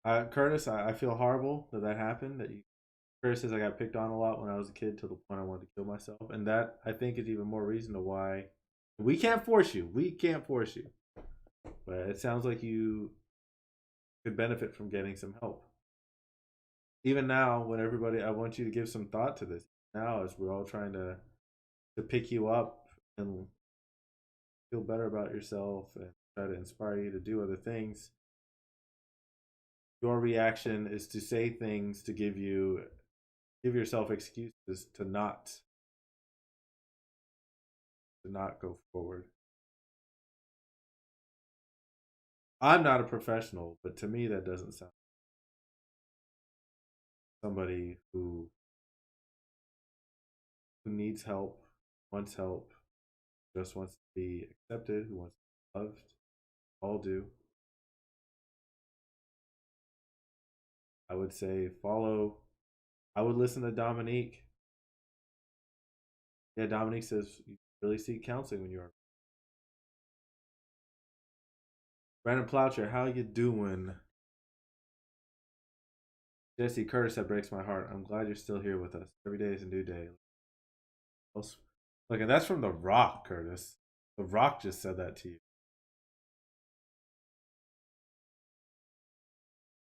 Speaker 1: Curtis, I feel horrible that happened. Curtis says I got picked on a lot when I was a kid to the point I wanted to kill myself, and that I think is even more reason to why we can't force you. We can't force you, but it sounds like you could benefit from getting some help. Even now, when everybody, I want you to give some thought to this. Now, as we're all trying to pick you up and feel better about yourself and try to inspire you to do other things, your reaction is to say things to give yourself excuses to not to not go forward. I'm not a professional, but to me that doesn't sound somebody who needs help, wants help, just wants to be accepted, who wants to be loved. All do. I would say follow. I would listen to Dominique. Yeah, Dominique says you really seek counseling when you are. Brandon Ploucher, how you doing? Jesse Curtis, that breaks my heart. I'm glad you're still here with us. Every day is a new day. Look, and that's from The Rock, Curtis. The Rock just said that to you.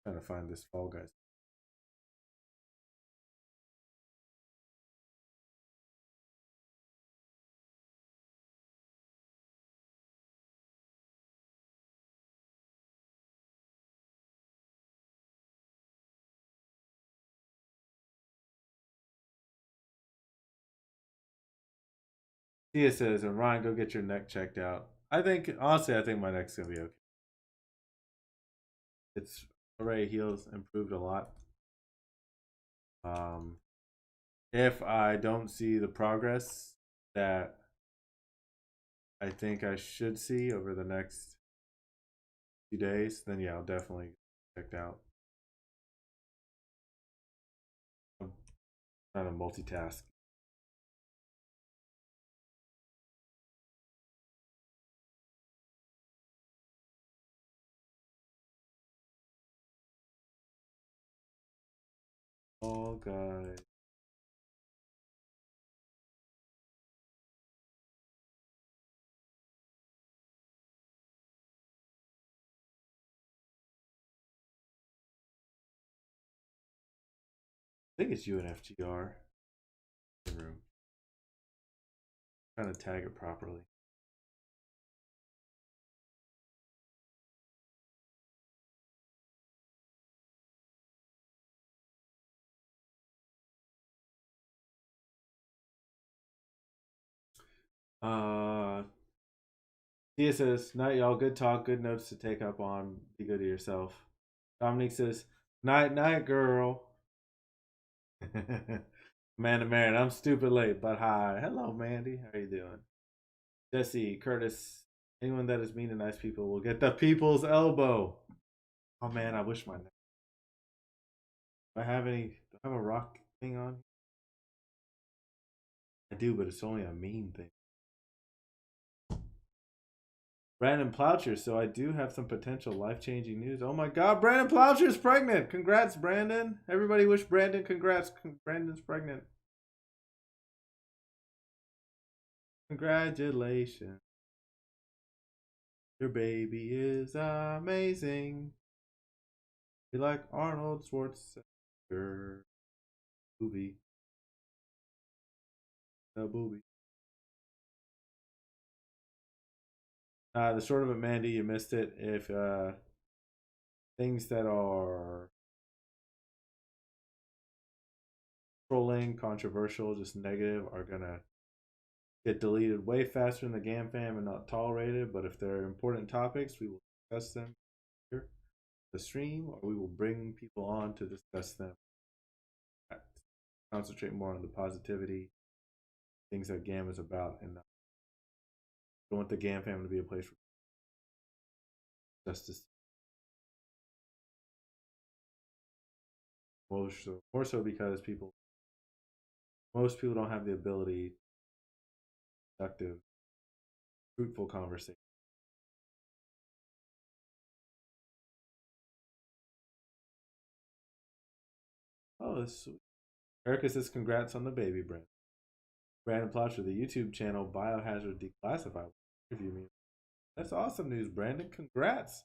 Speaker 1: I'm trying to find this Fall Guys. Tia says, and Ryan, go get your neck checked out. Honestly, I think my neck's gonna be okay. It's already healed, improved a lot. If I don't see the progress that I think I should see over the next few days, then yeah, I'll definitely check it out. I'm trying to multitask. Oh, guys. I think it's UNFGR. Room. I'm trying to tag it properly. Tia says, night y'all, good talk, good notes to take up on. Be good to yourself. Dominique says, night night girl. Amanda Marin, I'm stupid late, but hi. Hello, Mandy. How you doing? Jesse, Curtis, anyone that is mean to nice people will get the people's elbow. Oh man, I wish my. Do I have any? Do I have a rock thing on? I do, but it's only a mean thing. Brandon Ploucher, so I do have some potential life-changing news. Oh my god, Brandon Ploucher is pregnant. Congrats, Brandon. Everybody wish Brandon congrats. Brandon's pregnant. Congratulations. Your baby is amazing. You like Arnold Schwarzenegger movie. The movie. The short of it, Mandy, you missed it. If things that are trolling, controversial, just negative are gonna get deleted way faster than the GAAMFam and not tolerated. But if they're important topics, we will discuss them here, the stream, or we will bring people on to discuss them. Concentrate more on the positivity, things that GAM is about, and don't want the GAAMFam to be a place for justice. More so because most people don't have the ability to productive, fruitful conversation. Oh, that's sweet. Erica says, congrats on the baby, Brandon. Brandon Ploucher, the YouTube channel Biohazard Declassified. Interview me. That's awesome news, Brandon. Congrats.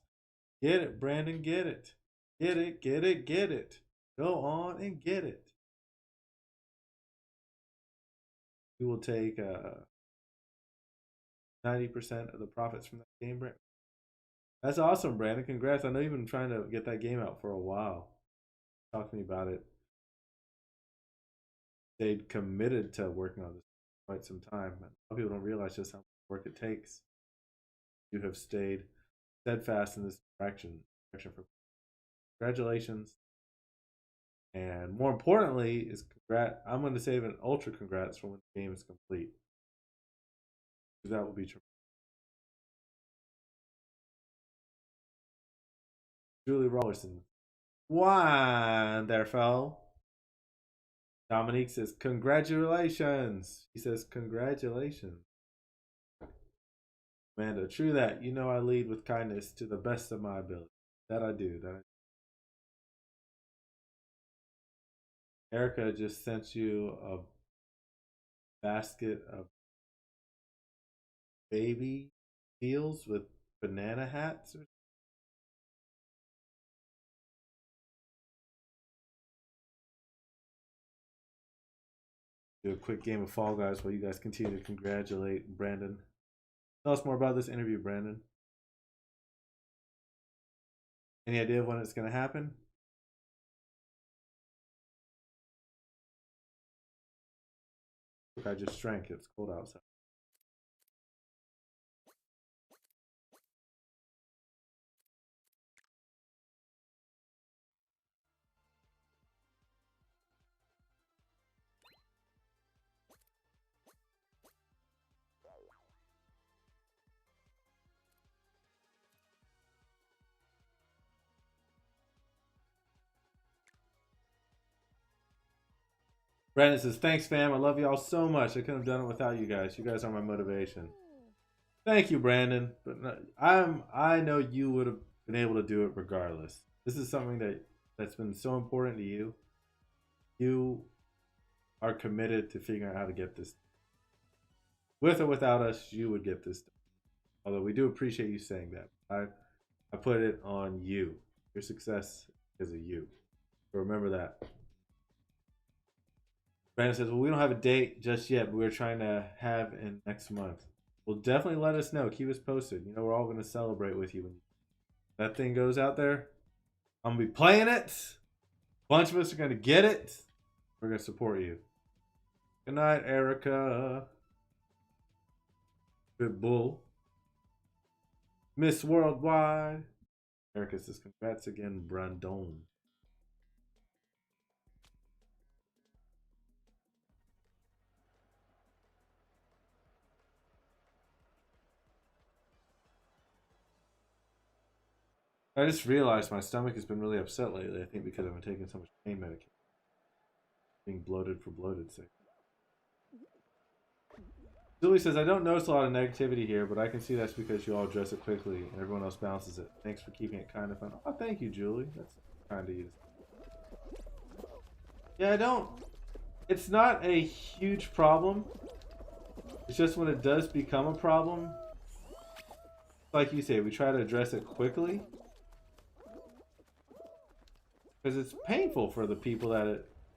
Speaker 1: Get it, Brandon. Get it. Get it, get it, get it. Go on and get it. We will take 90% of the profits from that game, Brandon. That's awesome, Brandon. Congrats. I know you've been trying to get that game out for a while. Talk to me about it. They'd committed to working on this quite some time. A lot of people don't realize just how much work it takes. You have stayed steadfast in this direction. For congratulations, and more importantly, is I'm going to save an ultra congrats for when the game is complete, because that will be true. Julie Rollerson, wonderful. Dominique says congratulations. He says congratulations. Amanda, true that. You know I lead with kindness to the best of my ability. That I do. Erica just sent you a basket of baby seals with banana hats. Do a quick game of Fall Guys while you guys continue to congratulate Brandon. Tell us more about this interview, Brandon. Any idea of when it's going to happen? Look, I just drank. It's cold outside. Brandon says, thanks, fam. I love y'all so much. I couldn't have done it without you guys. You guys are my motivation. Thank you, Brandon. But I know you would have been able to do it regardless. This is something that's been so important to you. You are committed to figuring out how to get this. With or without us, you would get this done. Although we do appreciate you saying that. I put it on you. Your success is a you. So remember that. Brandon says, well, we don't have a date just yet, but we're trying to have in next month. Well, definitely let us know. Keep us posted. You know, we're all going to celebrate with you when that thing goes out there. I'm going to be playing it. A bunch of us are going to get it. We're going to support you. Good night, Erica. Good bull. Miss Worldwide. Erica says, congrats again, Brandon. I just realized my stomach has been really upset lately. I think because I've been taking so much pain medication. Being bloated for bloated's sake. Julie says, I don't notice a lot of negativity here, but I can see that's because you all address it quickly and everyone else bounces it. Thanks for keeping it kind of fun. Oh, thank you, Julie. That's kind of you. Yeah, I don't. It's not a huge problem. It's just when it does become a problem, like you say, we try to address it quickly. Because it's painful for the people that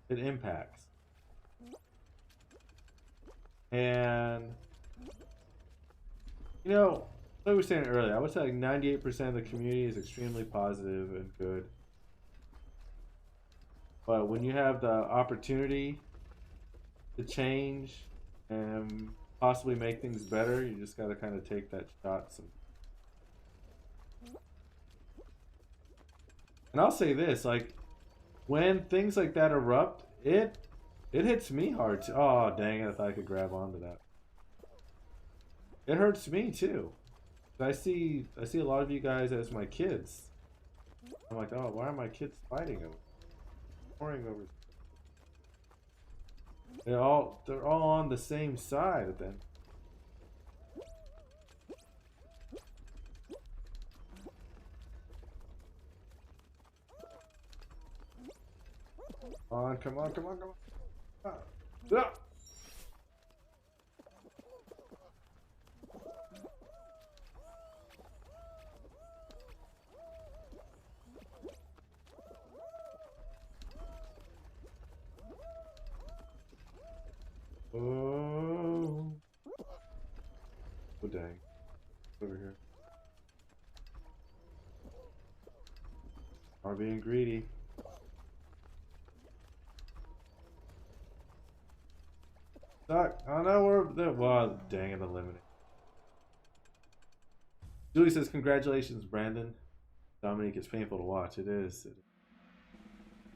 Speaker 1: it impacts. And, you know, like we were saying earlier, I would say like 98% of the community is extremely positive and good. But when you have the opportunity to change and possibly make things better, you just got to kind of take that shot. And I'll say this, like, when things like that erupt, it hits me hard too. Oh, dang it, if I could grab onto that. It hurts me too. I see a lot of you guys as my kids. I'm like, oh, why are my kids fighting over? Warring over. They're all on the same side then. Come on. Ah. Oh. Oh dang. Over here. Are being greedy. stuck. Oh no, we're there. Well, dang it, eliminate. Julie says, congratulations, Brandon. Dominique, it's painful to watch. It is.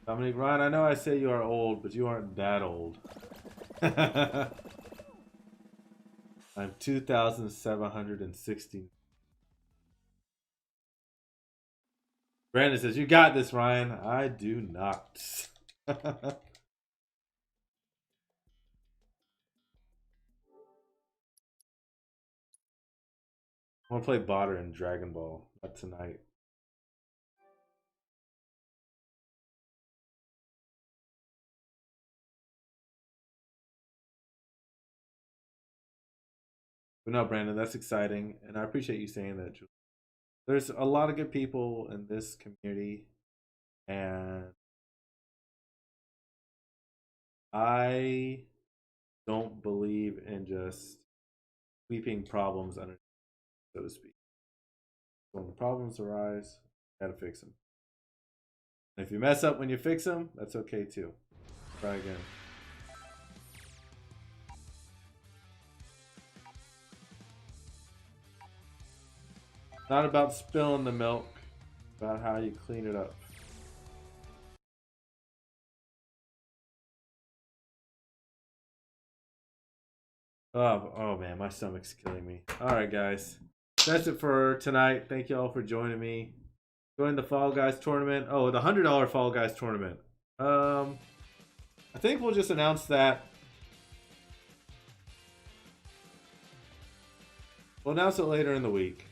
Speaker 1: Dominique, Ryan, I know I say you are old, but you aren't that old. I'm 2,760. Brandon says, you got this, Ryan. I do not. I want to play Botter in Dragon Ball. Not tonight. But no, Brandon, that's exciting. And I appreciate you saying that, Julie. There's a lot of good people in this community. And I don't believe in just sweeping problems under, so to speak. When the problems arise, you gotta fix them. And if you mess up when you fix them, that's okay too. Try again. Not about spilling the milk, about how you clean it up. Oh man, my stomach's killing me. Alright guys, that's it for tonight. Thank you all for joining me. Join the Fall Guys tournament. Oh, the $100 Fall Guys tournament. I think we'll just announce that. We'll announce it later in the week.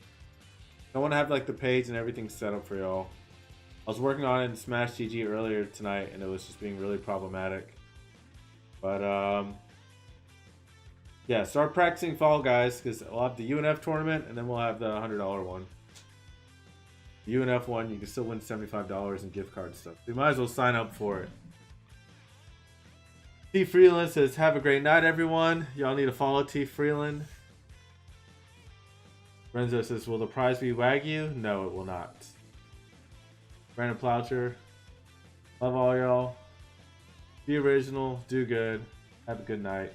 Speaker 1: I want to have like the page and everything set up for y'all. I was working on it in Smash GG earlier tonight and it was just being really problematic. But yeah, start practicing Fall Guys because we'll have the UNF tournament and then we'll have the $100 one. The UNF one, you can still win $75 in gift card stuff. So you might as well sign up for it. T Freeland says, have a great night, everyone. Y'all need to follow T Freeland. Renzo says, will the prize be Wagyu? No, it will not. Brandon Ploucher, love all y'all. Be original, do good. Have a good night.